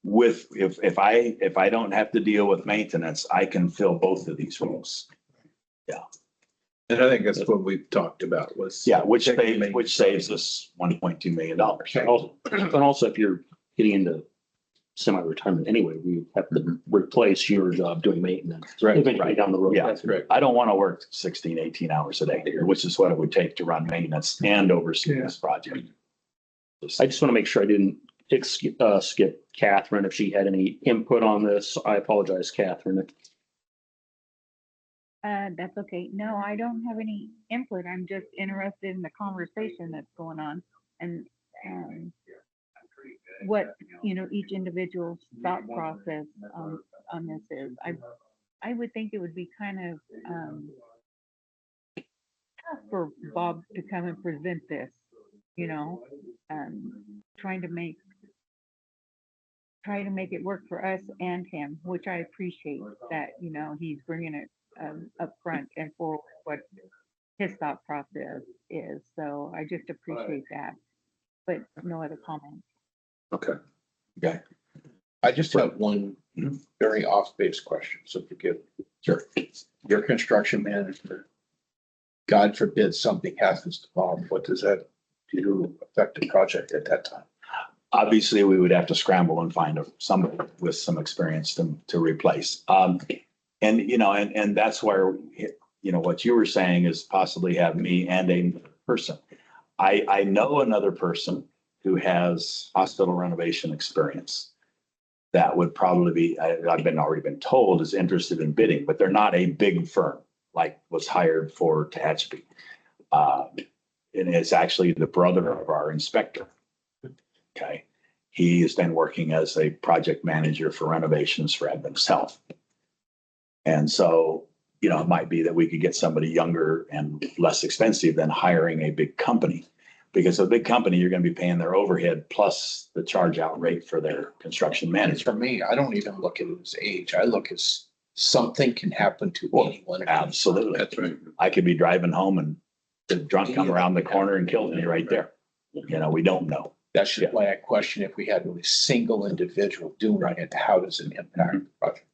If I don't have to deal with maintenance, I can fill both of these roles. And I think that's what we've talked about was. Yeah, which saves us $1.2 million. And also, if you're getting into semi-retirement anyway, we have to replace your job doing maintenance. Right, Eventually right. down the road. Yeah. That's correct. I don't want to work 16, 18 hours a day, which is what it would take to run maintenance and oversee Yeah. this project. I just want to make sure I didn't skip Catherine. If she had any input on this, I apologize, Catherine. That's okay. No, I don't have any input. I'm just interested in the conversation that's going on and, what, each individual's thought process on this is. I would think it would be kind of, tough for Bob to come and present this, trying to make it work for us and him, which I appreciate that, he's bringing it up front and forward what his thought process is. So I just appreciate that, but no other comment. Okay. I just have one very off-base question, so forgive me. Sure. Your construction manager, God forbid something happens to Bob, what does that to affect the project at that time? Obviously, we would have to scramble and find somebody with some experience to replace. And, you know, and that's where, you know, what you were saying is possibly have me and a person. I know another person who has hospital renovation experience that would probably be, I've already been told, is interested in bidding, but they're not a big firm like was hired for Tehachapi. And it's actually the brother of our inspector. Okay. He has been working as a project manager for renovations for Adventist Health. And so, you know, it might be that we could get somebody younger and less expensive than hiring a big company. Because a big company, you're going to be paying their overhead plus the charge out rate for their construction And manager. for me, I don't even look at it as age. I look as something can happen to Well, anyone. Absolutely. That's right. I could be driving home and the drunk come around the corner and kills me right there. You know, we don't know. That's Yeah. just why I question if we had a single individual doing it, how does it impact the project?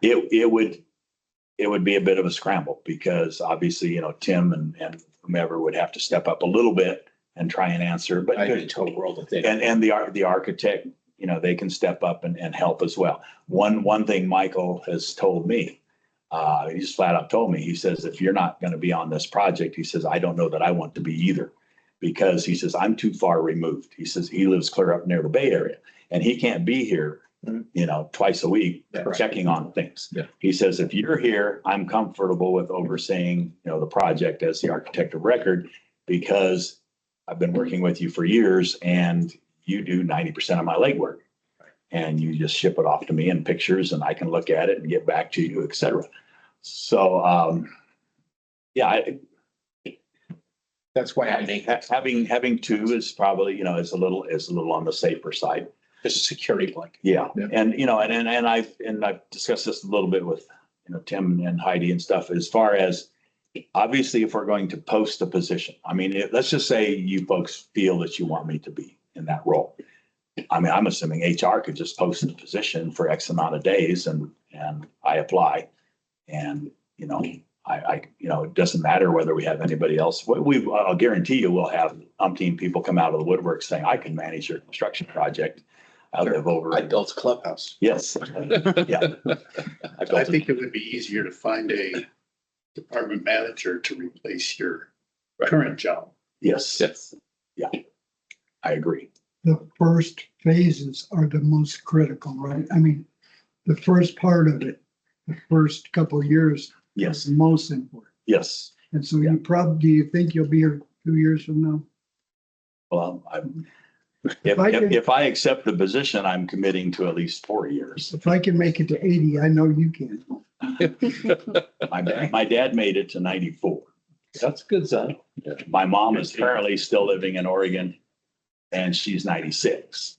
It would be a bit of a scramble because obviously, you know, Tim and whomever would have to step up a little bit and try and answer, but I didn't tell the world that they. and the architect, you know, they can step up and help as well. One thing Michael has told me, he just flat out told me, he says, if you're not going to be on this project, he says, I don't know that I want to be either. Because he says, I'm too far removed. He says, he lives clear up near the Bay Area and he can't be here, you know, twice a week checking on things. Yeah. He says, if you're here, I'm comfortable with overseeing, you know, the project as the architect of record because I've been working with you for years and you do 90% of my legwork. And you just ship it off to me in pictures and I can look at it and get back to you, et cetera. So, yeah, That's why I think having two is probably, you know, is a little on the safer side. it's a security blanket. Yeah. Yeah. And, you know, and I've discussed this a little bit with, you know, Tim and Heidi and stuff as far as obviously if we're going to post a position, I mean, let's just say you folks feel that you want me to be in that role. I mean, I'm assuming HR could just post the position for X amount of days and I apply and, you know, you know, it doesn't matter whether we have anybody else. I'll guarantee you we'll have umpteen people come out of the woodwork saying, I can manage your construction project. I live over. I built a clubhouse. Yes. Yeah. I think it would be easier to find a department manager to replace your current job. Yes. Yes. Yeah. I agree. The first phases are the most critical, right? I mean, the first part of it, the first couple of years is Yes. the most important. Yes. And so you probably, do you think you'll be here 2 years from now? Well, if I accept the position, I'm committing to at least 4 years. If I can make it to 80, I know you can. My dad made it to 94. That's good, son. My mom is currently still living in Oregon and she's 96.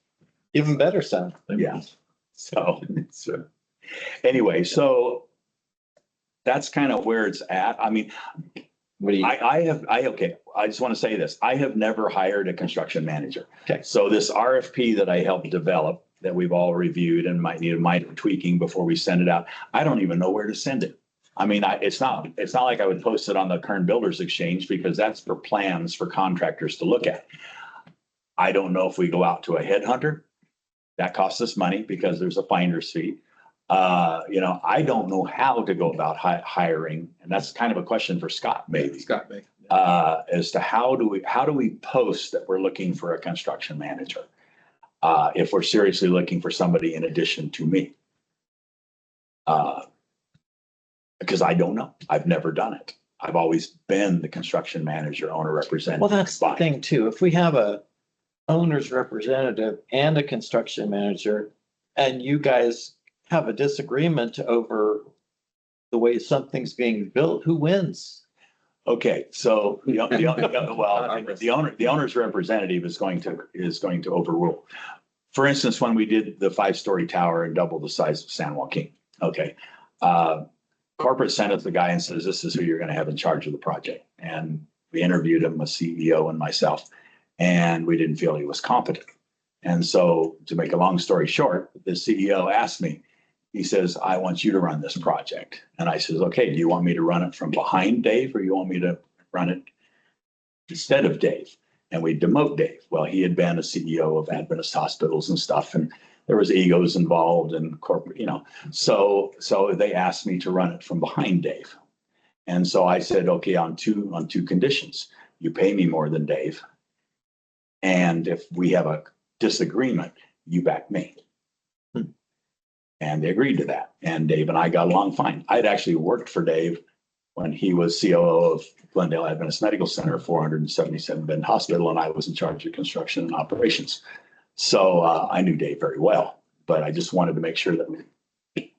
Even better, son. Yeah. So anyway, so that's kind of where it's at. I mean, What do you? I just want to say this. I have never hired a construction manager. Okay. So this RFP that I helped develop that we've all reviewed and might need a minor tweaking before we send it out. I don't even know where to send it. I mean, it's not like I would post it on the Kern Builders Exchange because that's for plans for contractors to look at. I don't know if we go out to a headhunter. That costs us money because there's a finder's fee. You know, I don't know how to go about hiring, and that's kind of a question for Scott, maybe. Scott, maybe. As to how do we post that we're looking for a construction manager? If we're seriously looking for somebody in addition to me. Because I don't know. I've never done it. I've always been the construction manager, owner representative. Well, that's the Fine. thing too. If we have a owner's representative and a construction manager, and you guys have a disagreement over the way something's being built, who wins? Okay, so the owner's representative is going to overrule. For instance, when we did the 5-story tower and double the size of San Joaquin, okay. Corporate sent us the guy and says, this is who you're going to have in charge of the project. And we interviewed him, a CEO and myself, and we didn't feel he was competent. And so to make a long story short, the CEO asked me, he says, I want you to run this project. And I says, okay, do you want me to run it from behind Dave or you want me to run it instead of Dave? and we demote Dave. Well, he had been a CEO of Adventist hospitals and stuff, and there was egos involved and corporate, so they asked me to run it from behind Dave. And so I said, okay, on two conditions. You pay me more than Dave. And if we have a disagreement, you back me. And they agreed to that. And Dave and I got along fine. I'd actually worked for Dave when he was COO of Glendale Adventist Medical Center, 477 bed hospital, and I was in charge of construction and operations. So I knew Dave very well, but I just wanted to make sure that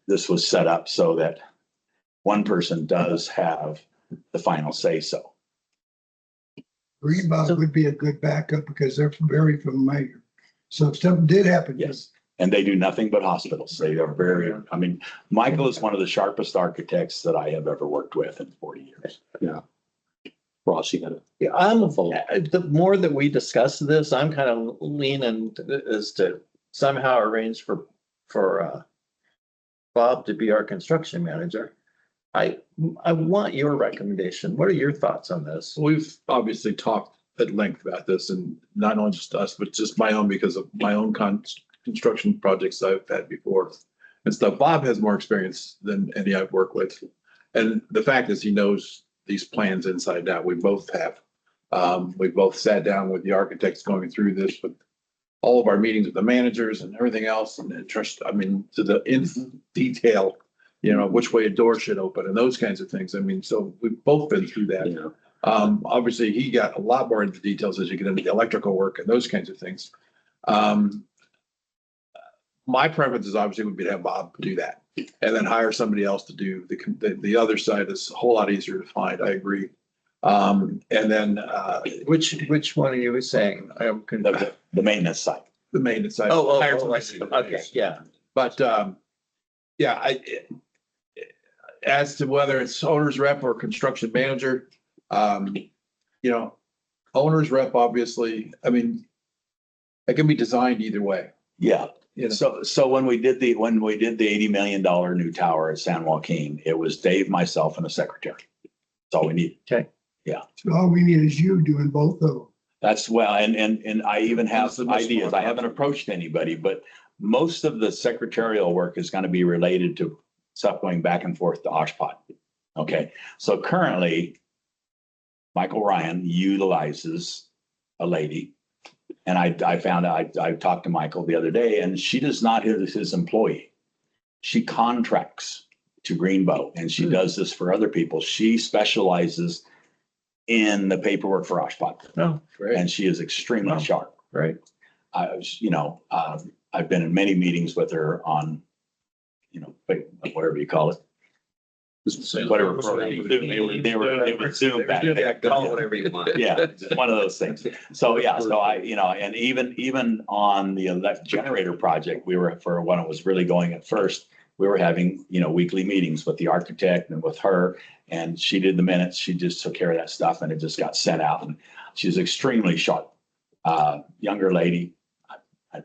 this was set up so that one person does have the final say so. Greenbaum would be a good backup because they're very familiar. So if something did happen. Yes. And they do nothing but hospitals. They are very, I mean, Michael is one of the sharpest architects that I have ever worked with in 40 years. Yeah. Ross, you got it. Yeah, the more that we discuss this, I'm kind of leaning as to somehow arrange for Bob to be our construction manager. I want your recommendation. What are your thoughts on this? We've obviously talked at length about this, and not only just us, but just my own, because of my own construction projects I've had before and stuff. Bob has more experience than any I've worked with. And the fact is he knows these plans inside out. We both have. We both sat down with the architects going through this, with all of our meetings with the managers and everything else, and trust, I mean, to the in detail, which way a door should open and those kinds of things. I mean, so we've both been through that. Yeah. Obviously he got a lot more into details as you get into the electrical work and those kinds of things. My preference is obviously would be to have Bob do that and then hire somebody else to do the other side. Is a whole lot easier to find. I agree. And then Which one are you saying? I'm confused. The maintenance side. the maintenance side. Hire somebody to do that. Okay, yeah. But yeah, as to whether it's owner's rep or construction manager, owner's rep, obviously, I mean, it can be designed either way. Yeah. You know? So when we did the $80 million new tower at San Joaquin, it was Dave, myself, and a secretary. That's all we need. Okay. Yeah. So all we need is you doing both of them. That's well, and I even have That's the most ideas. important I haven't approached anybody, but most of the secretarial work is going to be related to stuff going back and forth to Oshpot. Okay. So currently, Michael Ryan utilizes a lady. And I found out, I talked to Michael the other day, and she does not his employee. She contracts to Greenbow, and she does this for other people. She specializes in the paperwork for Oshpot. Oh, great. And she is extremely Wow. sharp. Right. I've been in many meetings with her on, whatever you call it. Whatever program. They were Zoom back then. Call it whatever you want. Yeah, one of those things. So, yeah, so and even on the generator project, we were, for when it was really going at first, we were having, weekly meetings with the architect and with her, and she did the minutes. She just took care of that stuff, and it just got sent out. And she's extremely sharp, younger lady. I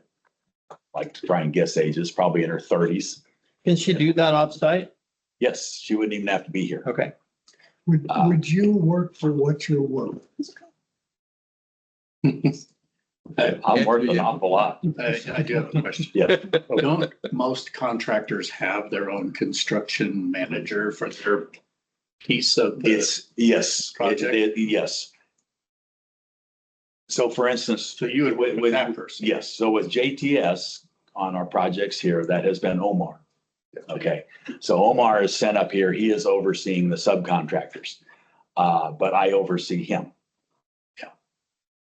like to try and guess ages, probably in her 30s. Can she do that offsite? Yes, she wouldn't even have to be here. Okay. Would you work for what you're worth? I'm working an awful lot. I do have a question. Yeah. Don't most contractors have their own construction manager for their piece of this? Yes. Project? Yes. So for instance. So you would work with that person? Yes. So with JTS on our projects here, that has been Omar. Okay. So Omar is sent up here. He is overseeing the subcontractors. But I oversee him. Yeah.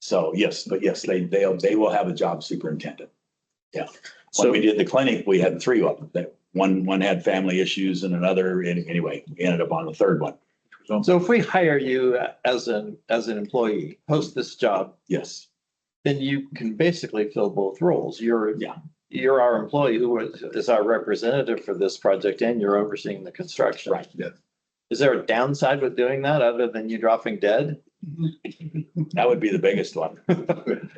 So yes, they will have a job superintendent. Yeah. When we did the clinic, we had 3 of them. One had family issues and another, anyway, we ended up on the 3rd one. So if we hire you as an employee, post this job, Yes. then you can basically fill both roles. Yeah. You're our employee who is our representative for this project, and you're overseeing the construction. Right. Yeah. Is there a downside with doing that other than you dropping dead? That would be the biggest one. The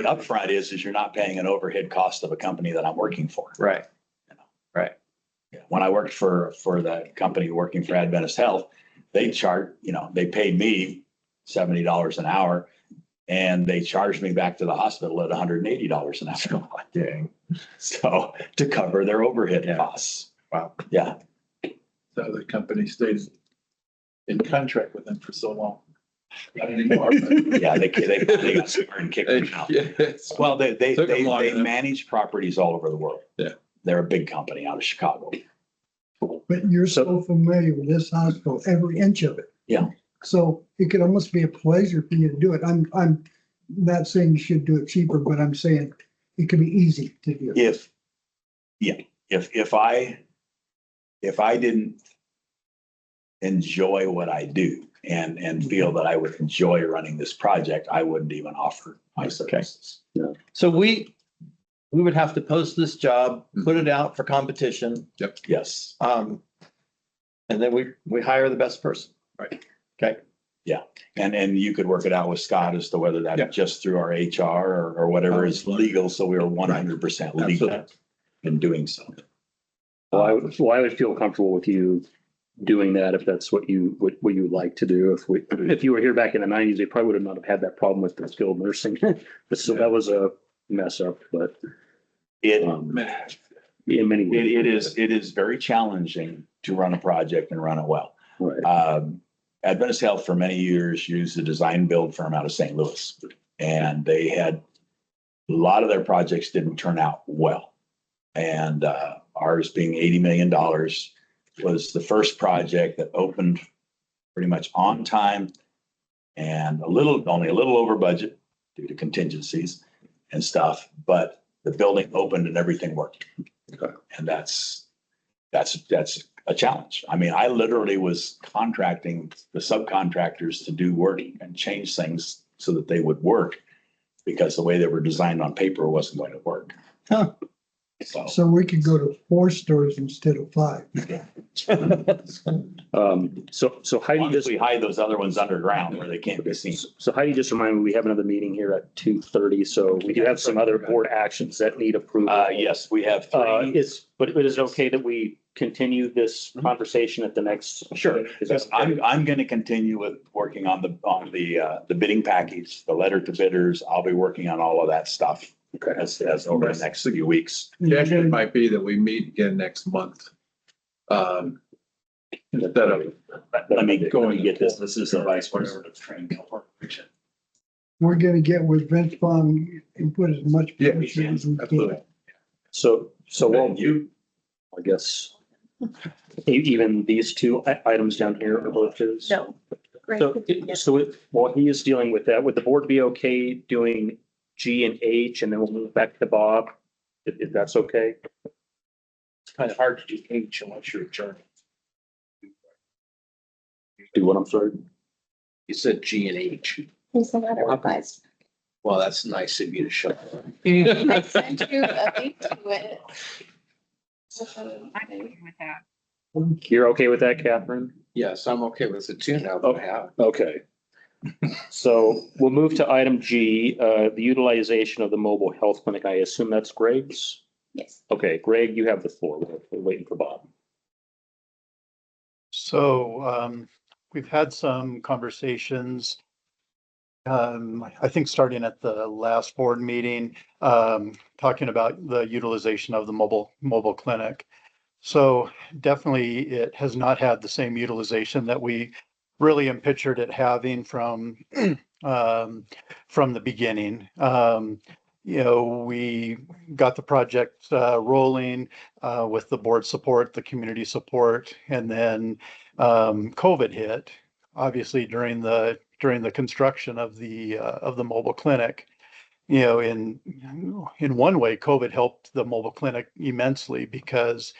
upfront is you're not paying an overhead cost of a company that I'm working for. Right. Right. When I worked for the company working for Adventist Health, they paid me $70 an hour. And they charged me back to the hospital at $180 an hour. Dang. So to cover their overhead costs. Wow. Yeah. So the company stays in contract with them for so long. Not anymore. Yeah, they got smart and kicked them out. Yes. Well, they Took them long enough. manage properties all over the world. Yeah. They're a big company out of Chicago. But you're so familiar with this hospital, every inch of it. Yeah. So it could almost be a pleasure for you to do it. I'm not saying you should do it cheaper, but I'm saying it could be easy to do. If I didn't enjoy what I do and feel that I would enjoy running this project, I wouldn't even offer my services. So we would have to post this job, put it out for competition, Yes. and then we hire the best person. Right. Okay. And you could work it out with Scott as to whether Yeah. that's just through our HR or whatever is legal. So we are 100% legal Absolutely. in doing so. Well, I would feel comfortable with you doing that if that's what you would like to do. If you were here back in the 90s, they probably would have not have had that problem with the skilled nursing. But so that was a mess up, but It, in many ways. it is very challenging to run a project and run it well. Right. Adventist Health for many years used a design build firm out of St. Louis, and they had a lot of their projects didn't turn out well. And ours being $80 million was the first project that opened pretty much on time and only a little over budget due to contingencies and stuff, but the building opened and everything worked. Okay. And that's a challenge. I mean, I literally was contracting the subcontractors to do work and change things so that they would work because the way they were designed on paper wasn't going to work. Huh. So we could go to 4 stores instead of 5. So Heidi Once just, we hide those other ones underground where they can't be seen. so Heidi just reminded me, we have another meeting here at 2:30. So we do have some other board actions that need approval. Yes, we have three. But is it okay that we continue this conversation at the next? Sure. Is that- I'm going to continue with working on the bidding package, the letter to bidders. I'll be working on all of that stuff as over the next few weeks. It might be that we meet again next month. Instead of Let me going. This is the vice president of training corporation. We're gonna get with Vince Vaughn and put as much Yeah, pressure as we absolutely. can. So while you, I guess, even these two items down here are both his? No. Great. While he is dealing with that, would the board be okay doing G and H, and then we'll move back to Bob, if that's okay? It's kind of hard to do H unless you're adjourning. Do what, I'm sorry? You said G and H. Here's the letter revised. Well, that's nice of you to show. I sent you a link to it. I'm okay with that. You're okay with that, Catherine? Yes, I'm okay with it too now that I have. Okay. So we'll move to item G, the utilization of the mobile health clinic. I assume that's Greg's? Yes. Okay, Greg, you have the floor. We're waiting for Bob. So we've had some conversations, I think starting at the last board meeting, talking about the utilization of the mobile clinic. So definitely it has not had the same utilization that we really pictured it having from the beginning. We got the project rolling with the board support, the community support, and then COVID hit, obviously during the construction of the mobile clinic. In one way, COVID helped the mobile clinic immensely because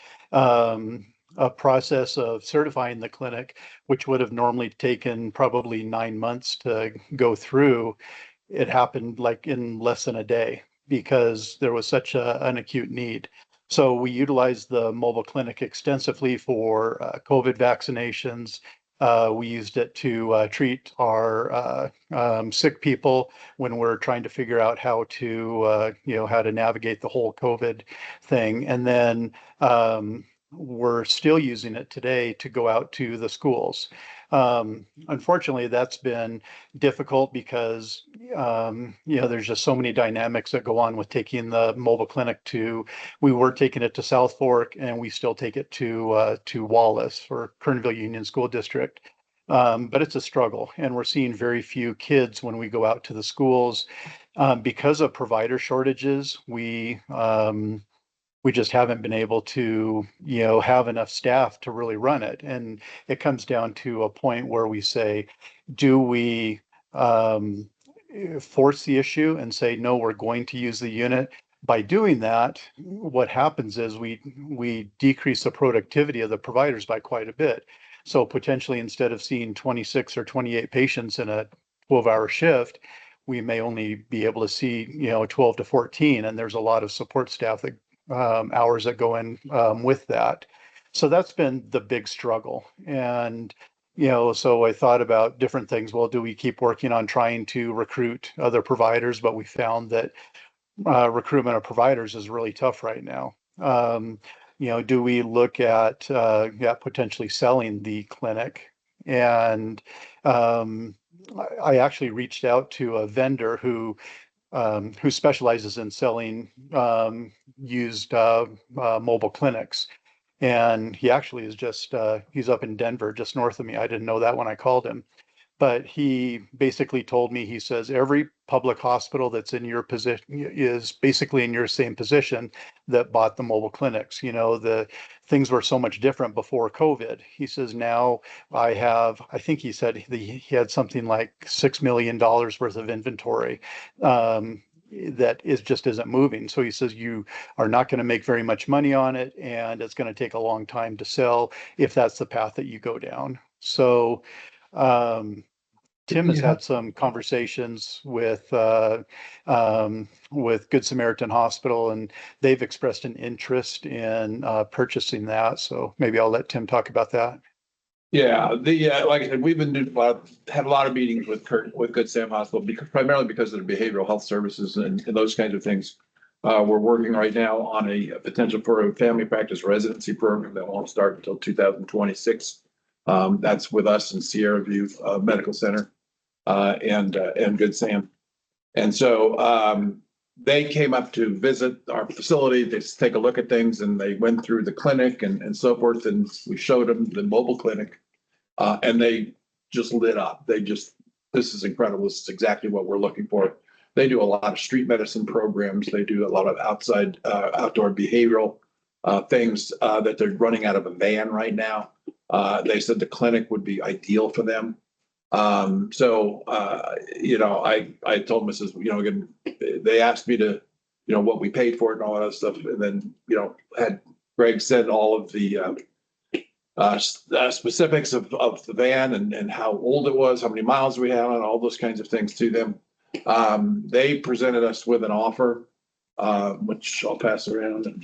a process of certifying the clinic, which would have normally taken probably 9 months to go through, it happened like in less than a day because there was such an acute need. So we utilized the mobile clinic extensively for COVID vaccinations. We used it to treat our sick people when we're trying to figure out how to, how to navigate the whole COVID thing. And then we're still using it today to go out to the schools. Unfortunately, that's been difficult because, there's just so many dynamics that go on with taking the mobile clinic we were taking it to South Fork and we still take it to Wallace or Kernville Union School District. But it's a struggle and we're seeing very few kids when we go out to the schools. Because of provider shortages, we just haven't been able to, have enough staff to really run it. And it comes down to a point where we say, do we force the issue and say, no, we're going to use the unit? By doing that, what happens is we decrease the productivity of the providers by quite a bit. So potentially instead of seeing 26 or 28 patients in a 12-hour shift, we may only be able to see, 12 to 14. And there's a lot of support staff that hours that go in with that. So that's been the big struggle. And, so I thought about different things. Well, do we keep working on trying to recruit other providers? But we found that recruitment of providers is really tough right now. Do we look at potentially selling the clinic? And I actually reached out to a vendor who specializes in selling used mobile clinics. And he actually is he's up in Denver, just north of me. I didn't know that when I called him. But he basically told me, he says, every public hospital that's in your position is basically in your same position that bought the mobile clinics. The things were so much different before COVID. He says, now I think he said he had something like $6 million worth of inventory. That just isn't moving. So he says you are not going to make very much money on it, and it's going to take a long time to sell if that's the path that you go down. So Tim has Yeah. had some conversations with Good Samaritan Hospital, and they've expressed an interest in purchasing that. So maybe I'll let Tim talk about that. Yeah, like I said, we've been had a lot of meetings with Good Sam Hospital primarily because of the behavioral health services and those kinds of things. We're working right now on a potential for a family practice residency program that won't start until 2026. That's with us in Sierra View Medical Center and Good Sam. And so they came up to visit our facility, to take a look at things, and they went through the clinic and so forth. And we showed them the mobile clinic. And they just lit up. This is incredible. This is exactly what we're looking for. They do a lot of street medicine programs. They do a lot of outdoor behavioral things that they're running out of a van right now. They said the clinic would be ideal for them. I told them, I says, again, they asked me to, what we paid for it and all that stuff. And then, had Greg said all of the specifics of the van and how old it was, how many miles we had on, all those kinds of things to them. They presented us with an offer, which I'll pass around.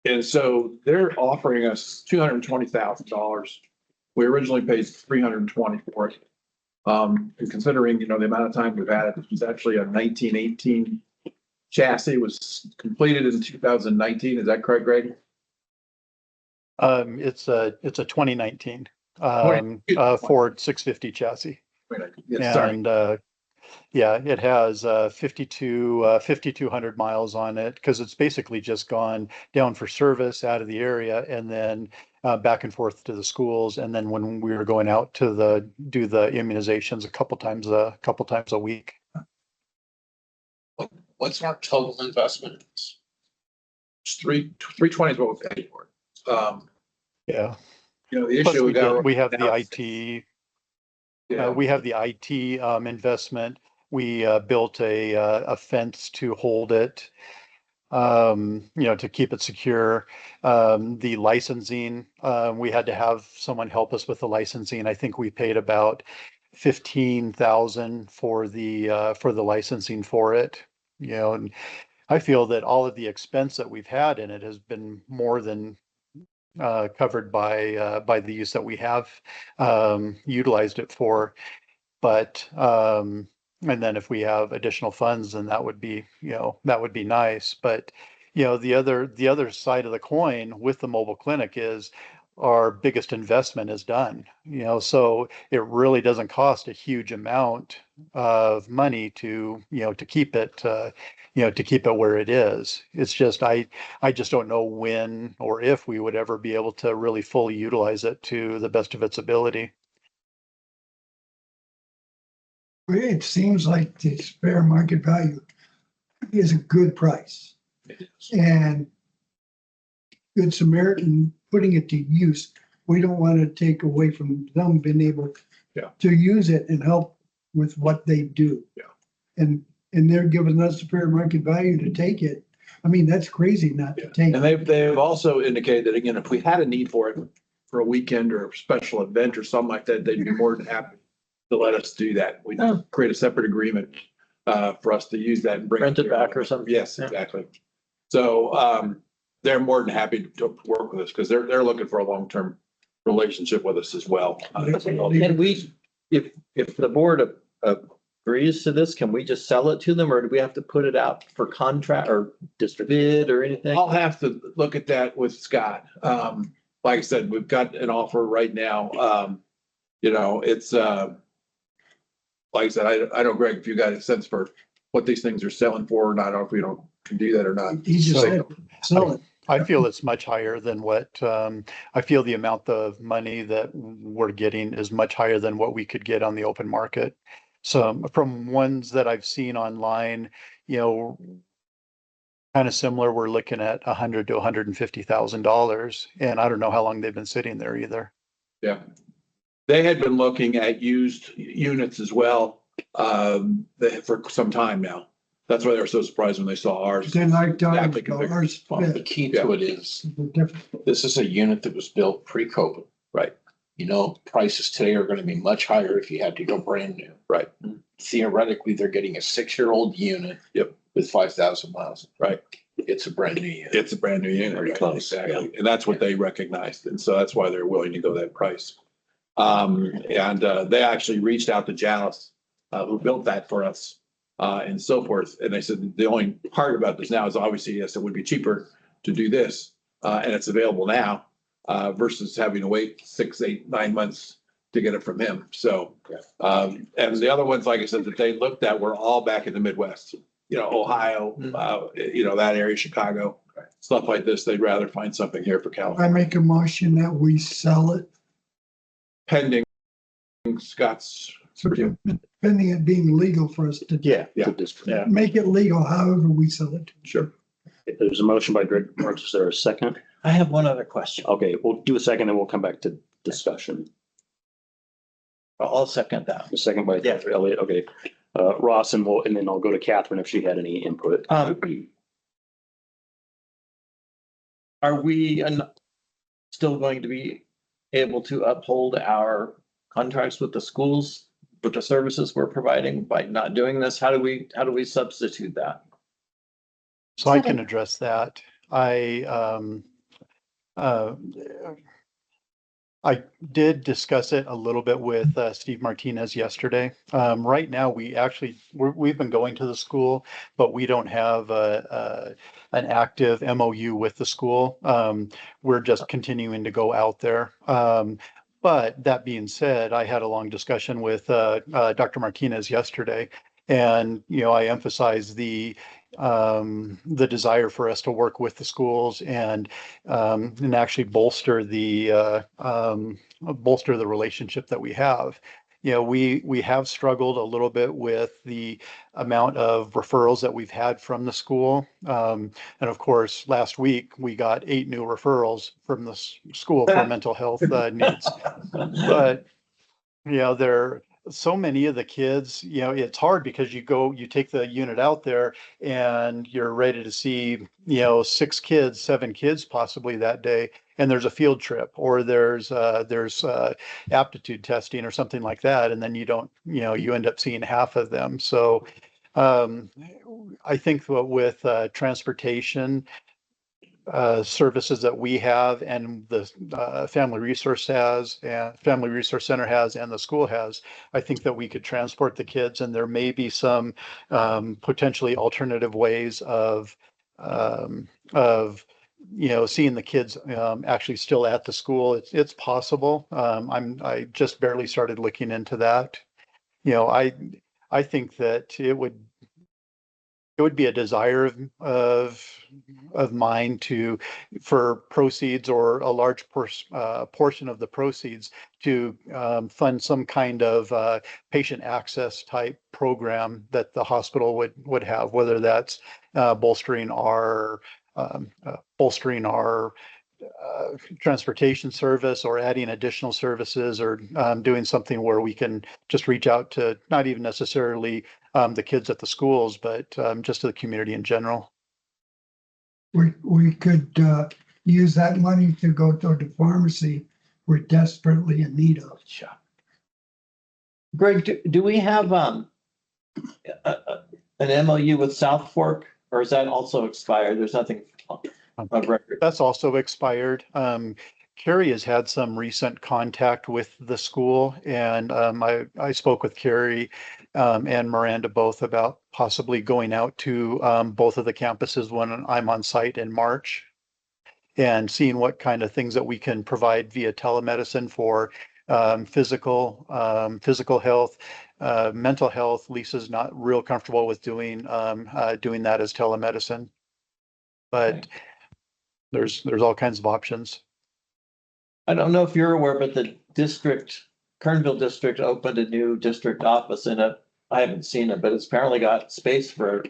And so they're offering us $220,000. We originally paid $320,000 for it. And considering, the amount of time we've had it, this was actually a 1918 chassis, was completed in 2019. Is that correct, Greg? It's a 2019 Ford 650 chassis. Sorry. And it has 5,200 miles on it because it's basically just gone down for service out of the area and then back and forth to the schools. And then when we were going out to do the immunizations a couple times a week. What's our total investment? It's 320 is what we paid for it. Yeah. The Plus issue we have the now- IT. Yeah. We have the IT investment. We built a fence to hold it, to keep it secure. The licensing, we had to have someone help us with the licensing. I think we paid about 15,000 for the licensing for it. And I feel that all of the expense that we've had in it has been more than covered by the use that we have utilized it for. But And then if we have additional funds, then that would be, that would be nice. But, the other side of the coin with the mobile clinic is our biggest investment is done, so it really doesn't cost a huge amount of money to keep it, to keep it where it is. It's just, I just don't know when or if we would ever be able to really fully utilize it to the best of its ability. It seems like the fair market value is a good price. And Good Samaritan putting it to use, we don't want to take away from them being able Yeah. to use it and help with what they do. Yeah. And they're giving us the fair market value to take it. I mean, that's crazy not to take. And they've also indicated that, again, if we had a need for it for a weekend or a special event or something like that, they'd be more than happy to let us do that. We create a separate agreement for us to use that and bring. Rent it back or something. Yes, exactly. So they're more than happy to work with us because they're looking for a long-term relationship with us as well. Can we, if the board agrees to this, can we just sell it to them, or do we have to put it out for contract or district bid or anything? I'll have to look at that with Scott. Like I said, we've got an offer right now. It's like I said, I don't, Greg, if you got a sense for what these things are selling for or not, or if we don't can do that or not. He just So- said, sell it. I feel it's much higher than what, I feel the amount of money that we're getting is much higher than what we could get on the open market. So from ones that I've seen online, kind of similar, we're looking at $100,000 to $150,000, and I don't know how long they've been sitting there either. Yeah. They had been looking at used units as well, for some time now. That's why they were so surprised when they saw ours. They liked ours, Exactly but configured. ours Well, the fit. key to it is, Different. this is a unit that was built pre-COVID. Right. Prices today are gonna be much higher if you had to go brand new. Right. Theoretically, they're getting a 6-year-old unit. Yep. With 5,000 miles. Right. It's a brand new unit. It's a brand new unit. Pretty right? close, Exactly. And that's what they recognized. And so that's why they're willing to go that price. They actually reached out to Jalis, who built that for us, and so forth. And they said, the only part about this now is obviously, yes, it would be cheaper to do this. And it's available now, versus having to wait 6, 8, 9 months to get it from him. So, and the other ones, like I said, that they looked at were all back in the Midwest, Ohio, that area, Chicago, stuff like this. They'd rather find something here for I California. make a motion that we sell it, Pending Scott's. pending it being legal for us to Yeah. Yeah. Yeah. make it legal however we sell it. Sure. There's a motion by Greg Marks. Is there a second? I have one other question. Okay, we'll do a second and we'll come back to discussion. I'll second that. A second by Yeah. Elliot. Okay. Ross, and then I'll go to Catherine if she had any input. Are we still going to be able to uphold our contracts with the schools, with the services we're providing by not doing this? How do we substitute that? So I can address that. I did discuss it a little bit with Steve Martinez yesterday. Right now, we've been going to the school, but we don't have an active MOU with the school. We're just continuing to go out there. But that being said, I had a long discussion with Dr. Martinez yesterday, and I emphasized the desire for us to work with the schools and actually bolster the relationship that we have. We have struggled a little bit with the amount of referrals that we've had from the school. And of course, last week we got 8 new referrals from the school for mental health needs. But there so many of the kids, it's hard because you take the unit out there and you're ready to see, 6 kids, 7 kids possibly that day. And there's a field trip or there's aptitude testing or something like that. And then you end up seeing half of them. So I think with transportation, services that we have and the Family Resource Center has and the school has, I think that we could transport the kids, and there may be some potentially alternative ways of seeing the kids actually still at the school. It's possible. I just barely started looking into that. I think that it would be a desire of mine for proceeds or a large portion of the proceeds to fund some kind of patient access type program that the hospital would have, whether that's bolstering our transportation service or adding additional services or doing something where we can just reach out to not even necessarily the kids at the schools, but just to the community in general. We could use that money to go to the pharmacy we're desperately in need of. Greg, do we have an MOU with South Fork, or is that also expired? There's nothing of record. That's also expired. Carrie has had some recent contact with the school, and I spoke with Carrie and Miranda both about possibly going out to both of the campuses when I'm on site in March and seeing what kind of things that we can provide via telemedicine for physical health, mental health. Lisa's not real comfortable with doing that as telemedicine, but there's all kinds of options. I don't know if you're aware, but the Kernville district opened a new district office in it. I haven't seen it, but it's apparently got space for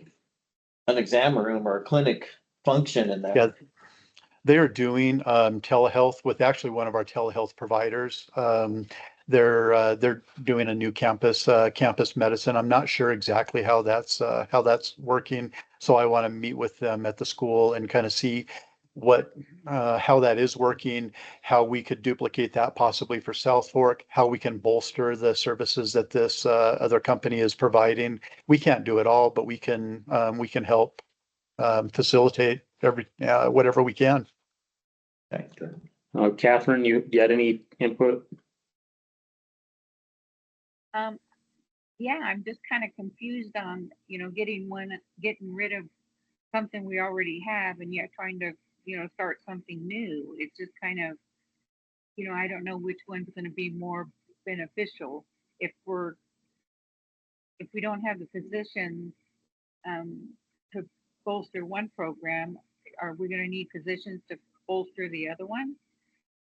an exam room or a clinic function in there. Yeah, they are doing telehealth with actually one of our telehealth providers. They're doing a new campus medicine. I'm not sure exactly how that's working, so I want to meet with them at the school and kind of see how that is working, how we could duplicate that possibly for South Fork, how we can bolster the services that this other company is providing. We can't do it all, but we can help facilitate whatever we can. Okay, good. Catherine, you had any input? Yeah, I'm just kind of confused on, getting rid of something we already have and yet trying to, start something new. It's just kind of, I don't know which one's going to be more beneficial. If we don't have the physicians to bolster one program, are we going to need physicians to bolster the other one?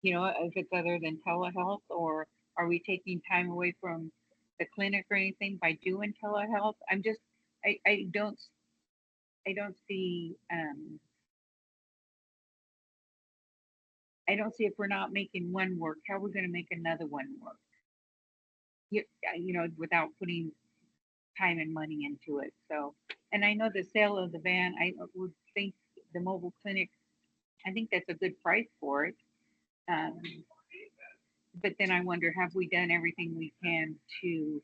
If it's other than telehealth, or are we taking time away from the clinic or anything by doing telehealth? I don't see, I don't see if we're not making one work, how are we going to make another one work? Without putting time and money into it. So, and I know the sale of the van, I would think the mobile clinic, I think that's a good price for it. But then I wonder, have we done everything we can to,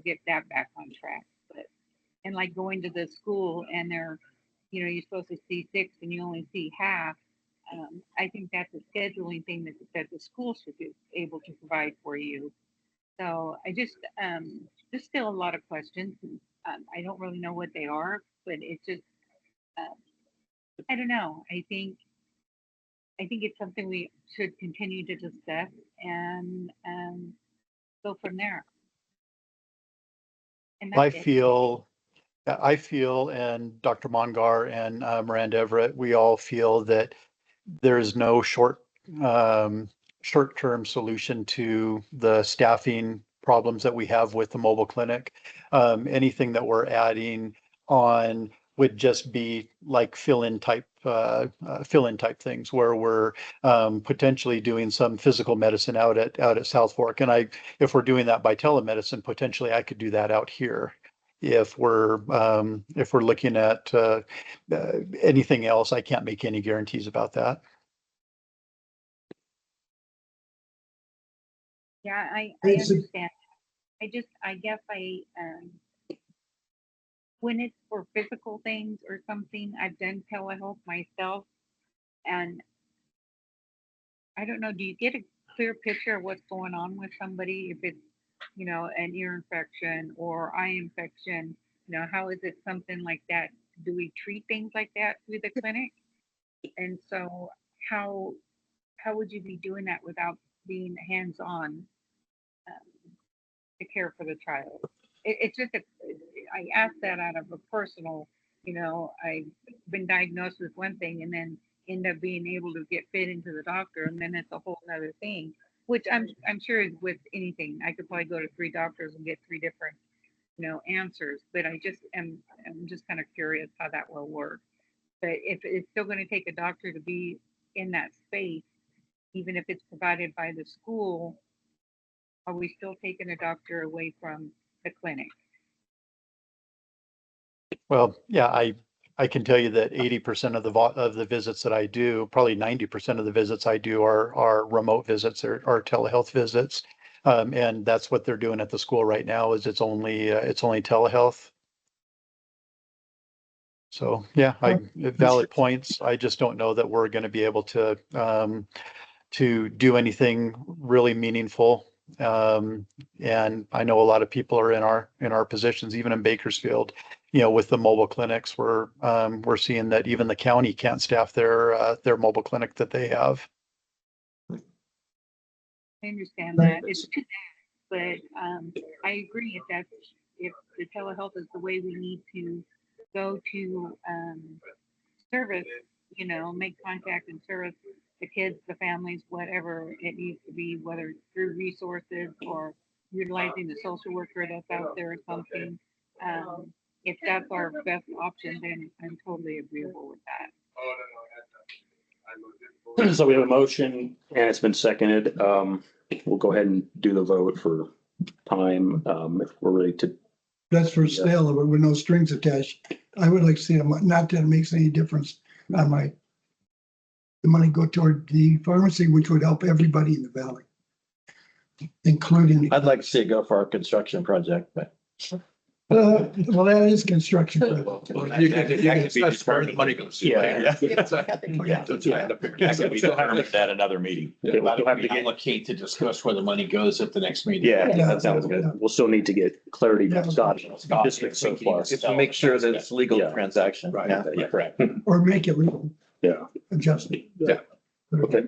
get that back on track? And like going to the school and they're, you're supposed to see 6 and you only see half. I think that's a scheduling thing that the school should be able to provide for you. So I just, there's still a lot of questions. I don't really know what they are, but it's just, I don't know. I think it's something we should continue to discuss and go from there. And I that's it. feel, and Dr. Mongar and Miranda Everett, we all feel that there is no short-term solution to the staffing problems that we have with the mobile clinic. Anything that we're adding on would just be like fill-in type things where we're potentially doing some physical medicine out at South Fork. And if we're doing that by telemedicine, potentially I could do that out here. If we're looking at anything else, I can't make any guarantees about that. Yeah, I understand. I guess when it's for physical things or something, I've done telehealth myself. And I don't know, do you get a clear picture of what's going on with somebody? If it's, you know, an ear infection or eye infection, you know, how is it something like that? Do we treat things like that through the clinic? And so how would you be doing that without being hands-on to care for the child? It's just I ask that out of a personal, you know, I've been diagnosed with one thing and then end up being able to get fit into the doctor, and then it's a whole other thing. Which I'm sure is with anything. I could probably go to 3 doctors and get 3 different, you know, answers. But I'm just kind of curious how that will work. But if it's still going to take a doctor to be in that space, even if it's provided by the school, are we still taking a doctor away from the clinic? Well, yeah, I can tell you that 80% of the visits that I do, probably 90% of the visits I do are remote visits or telehealth visits. And that's what they're doing at the school right now is it's only telehealth. So yeah, valid points. I just don't know that we're going to be able to do anything really meaningful. And I know a lot of people are in our positions, even in Bakersfield, you know, with the mobile clinics, we're seeing that even the county can't staff their mobile clinic that they have. I understand that. It's too bad, but I agree if the telehealth is the way we need to go to service, you know, make contact and service the kids, the families, whatever it needs to be, whether it's through resources or utilizing the social worker that's out there or something. If that's our best option, then I'm totally agreeable with that. So we have a motion and it's been seconded. We'll go ahead and do the vote for time, if we're ready to. That's for sale, but with no strings attached. I would like to see them, not that it makes any difference on the money go toward the pharmacy, which would help everybody in the valley, including. I'd like to see it go for our construction project, but. Well, that is construction. You can discuss where the money goes. Yeah. That's right. Yeah. That's right. We determined that another meeting. Okay, we'll still have to get, Allocate to discuss where the money goes at the next meeting. yeah, Yeah. that sounds good. We'll still need to get clarity from Scott. District so far. It's to make sure that it's legal Yeah. transaction. Right. Yeah. Yeah, correct. Or make it legal, Yeah. adjust it. Yeah. Okay.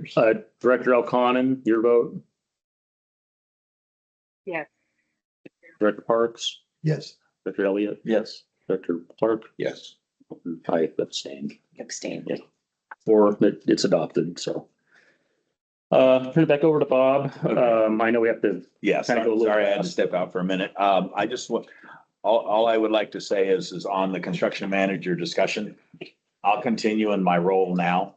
Director Elconin, your vote. Yes. Director Parks, Yes. Director Elliott, Yes. Director Clark. Yes. I abstained. Abstain. Or it's adopted, so. Turn it back over to Bob. I know we have to. Yeah, Kind of go a little sorry, I had to fast. step out for a minute. I just want, all I would like to say is on the construction manager discussion, I'll continue in my role now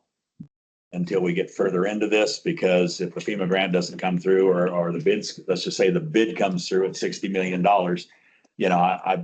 until we get further into this, because if the FEMA grant doesn't come through or the bids, let's just say the bid comes through at $60 million, you know, I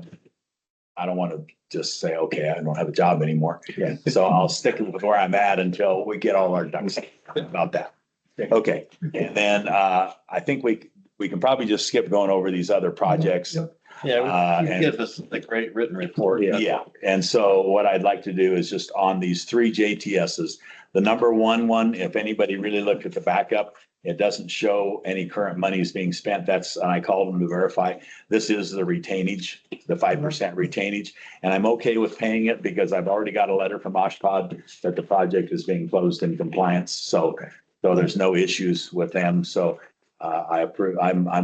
don't want to just say, okay, I don't have a job anymore. Yeah. So I'll stick with where I'm at until we get all our ducks about that. Okay, and then I think we can probably just skip going over these other projects. Yep. Yeah, and- we give us the great written report. Yeah, and so what I'd like to do is just on these 3 JTSs, the number one, if anybody really looked at the backup, it doesn't show any current monies being spent. That's, I called them to verify. This is the retainage, the 5% retainage. And I'm okay with paying it because I've already got a letter from Oshpod that the project is being closed in compliance. So there's no issues with them. So I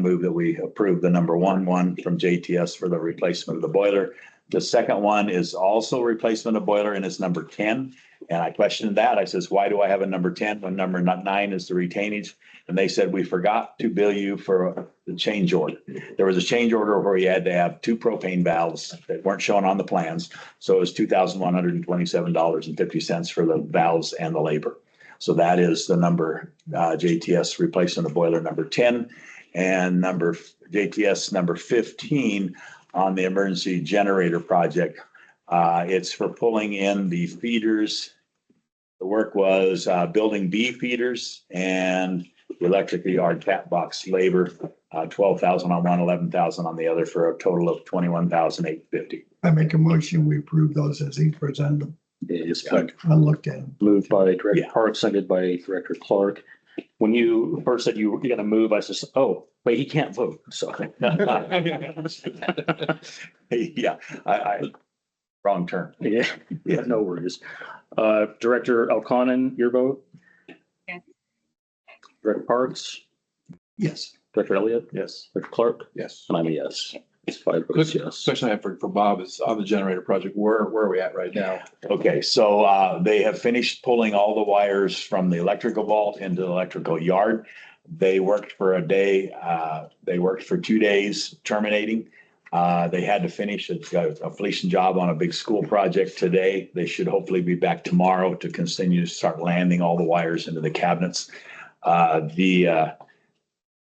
move that we approve the number one from JTS for the replacement of the boiler. The second one is also replacement of boiler and it's number 10. And I questioned that. I says, why do I have a number 10 when number 9 is the retainage? And they said, we forgot to bill you for the change order. There was a change order where you had to have 2 propane valves that weren't shown on the plans. So it was $2,127.50 for the valves and the labor. So that is the number JTS replacement of boiler number 10 and JTS number 15 on the emergency generator project. It's for pulling in the feeders. The work was building B feeders and electric yard tap box labor, 12,000 on one, 11,000 on the other for a total of 21,850. I make a motion, we approve those as he presented them. is I looked at them. moved by Director Yeah. Park, seconded by Director Clark. When you first said you were gonna move, I said, oh, wait, he can't vote, so. Yeah, wrong turn. Yeah, yeah, no worries. Director Elconin, your vote? Yes. Director Parks, Yes. Director Elliott, Yes. Director Clark, Yes. and I'm a yes. It's 5 Quick votes yes. question I have for Bob is on the generator project, where are we at right now? Okay, so they have finished pulling all the wires from the electrical vault into the electrical yard. They worked for a day, they worked for 2 days terminating. They had to finish a fleecing job on a big school project today. They should hopefully be back tomorrow to continue to start landing all the wires into the cabinets.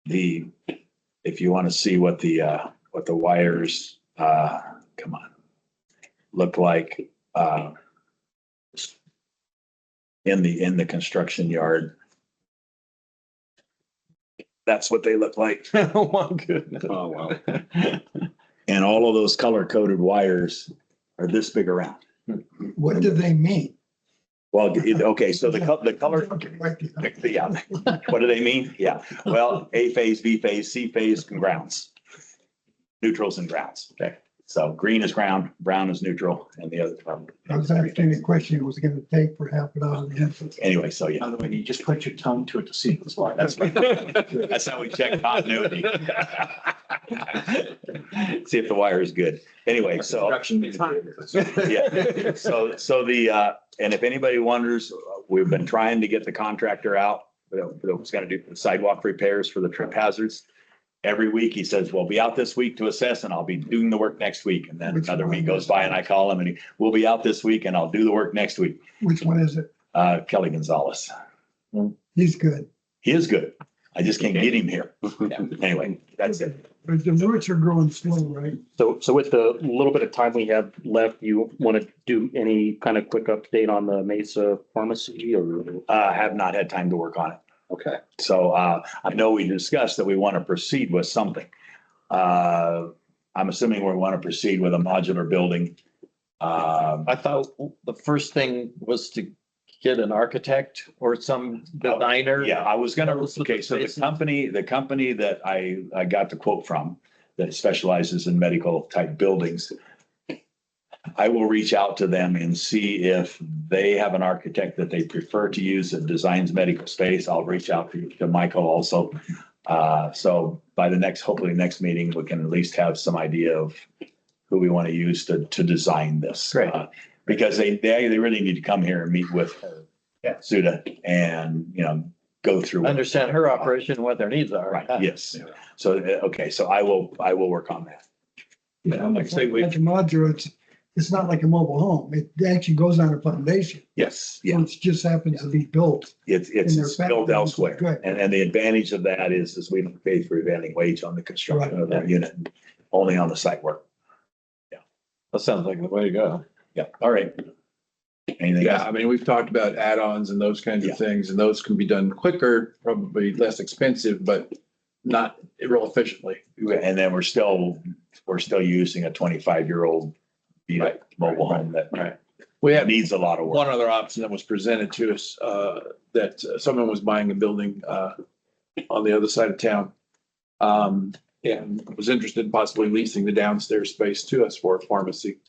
If you want to see what the wires, come on, look like, in the construction yard. That's what they look like. Oh, my goodness. Oh, wow. And all of those color coded wires are this big around. What do they mean? Well, okay, so the color, Okay, right there. yeah, what do they mean? Yeah, well, A phase, B phase, C phase, and grounds. Neutrals and grounds. Okay. So green is ground, brown is neutral, and the other. I was asking a question it was gonna take for half an hour. Anyway, so yeah, By the way, you just put your tongue to it to see what's like. that's right. That's how we check continuity. See if the wire is good. Anyway, so. Yeah, so and if anybody wonders, we've been trying to get the contractor out, that was gonna do sidewalk repairs for the trip hazards. Every week he says, we'll be out this week to assess and I'll be doing the work next week. And then another week goes by and I call him and we'll be out this week and I'll do the work next week. Which one is it? Kelly Gonzalez. He's good. He is good. I just can't get him here. Yeah. Anyway, that's it. But the roots are growing slow, right? So with the little bit of time we have left, you want to do any kind of quick update on the Mesa pharmacy or? Have not had time to work on it. Okay. So I know we discussed that we want to proceed with something. I'm assuming we want to proceed with a modular building. I thought the first thing was to get an architect or some designer. Yeah, I was gonna, Those are okay, the so basics. the company that I got the quote from, that specializes in medical type buildings. I will reach out to them and see if they have an architect that they prefer to use that designs medical space. I'll reach out to Michael also. So by hopefully next meeting, we can at least have some idea of who we want to use to design this. Great. Because they really need to come here and meet with Suda and, go through. Understand her operation, and what their needs are. Right, yes. So, okay, so I will work on that. Yeah, like I say, Like a modular, it's not like a mobile home. It actually goes on a foundation. Yes, So yeah, it just happens to be built. it's And they're built found- elsewhere. Good. And the advantage of that is we don't pay prevailing wage on the construction of that unit, only on the site work. That sounds like the way to go. Yeah, all right. Anything Yeah, else? I mean, we've talked about add-ons and those kinds Yeah. of things, and those can be done quicker, probably less expensive, but not real efficiently. And then we're still using a 25-year-old Right. mobile home that Right. We had needs a lot of work. one other option that was presented to us, that someone was buying a building, on the other side of town. And was interested in possibly leasing the downstairs space to us for a pharmacy,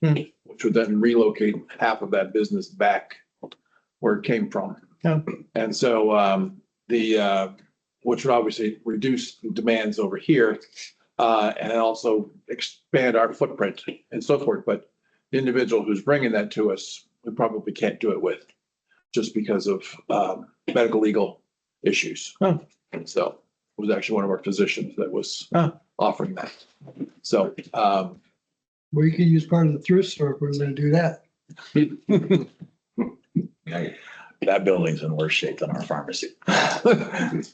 which would then relocate half of that business back where it came from. Yeah. And so, which would obviously reduce demands over here, and also expand our footprint and so forth. But the individual who's bringing that to us, we probably can't do it with, just because of medical legal issues. Oh. And so it was actually one of our physicians that was Oh. offering that. So, Well, you could use part of the thrift store if we're gonna do that. That building's in worse shape than our pharmacy. But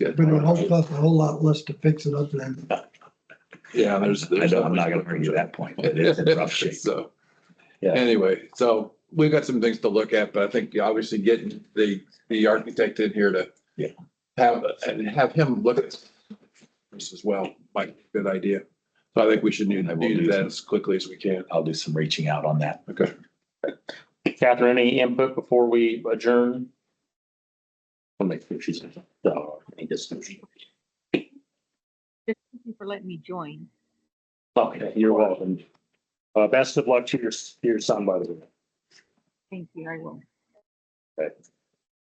it would cost a whole lot less to fix it up than. yeah, I'm not gonna argue that point, but it's in rough shape. So, Yeah. anyway, so we've got some things to look at, but I think obviously getting the architect in here to Yeah. have him look at this as well, might be a good idea. So I think we should I will do do that some- as quickly as we can. I'll do some reaching out on that. Okay. Catherine, any input before we adjourn? I'll make sure she's. Any discussion. Just thank you for letting me join. Okay, you're welcome. Best of luck to your son, by the way. Thank you, I will.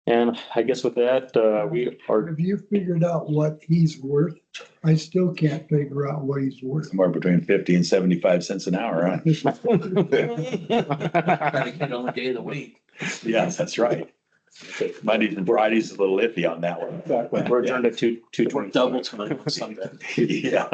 And I guess with that, we are, Have you figured out what he's worth? I still can't figure out what he's worth. Somewhere between 50 and 75 cents an hour, huh? On the day of the week. Yes, that's right. Mondays and Fridays is a little iffy on that one. we're adjourned at 2:20. Double time Sunday. Yeah.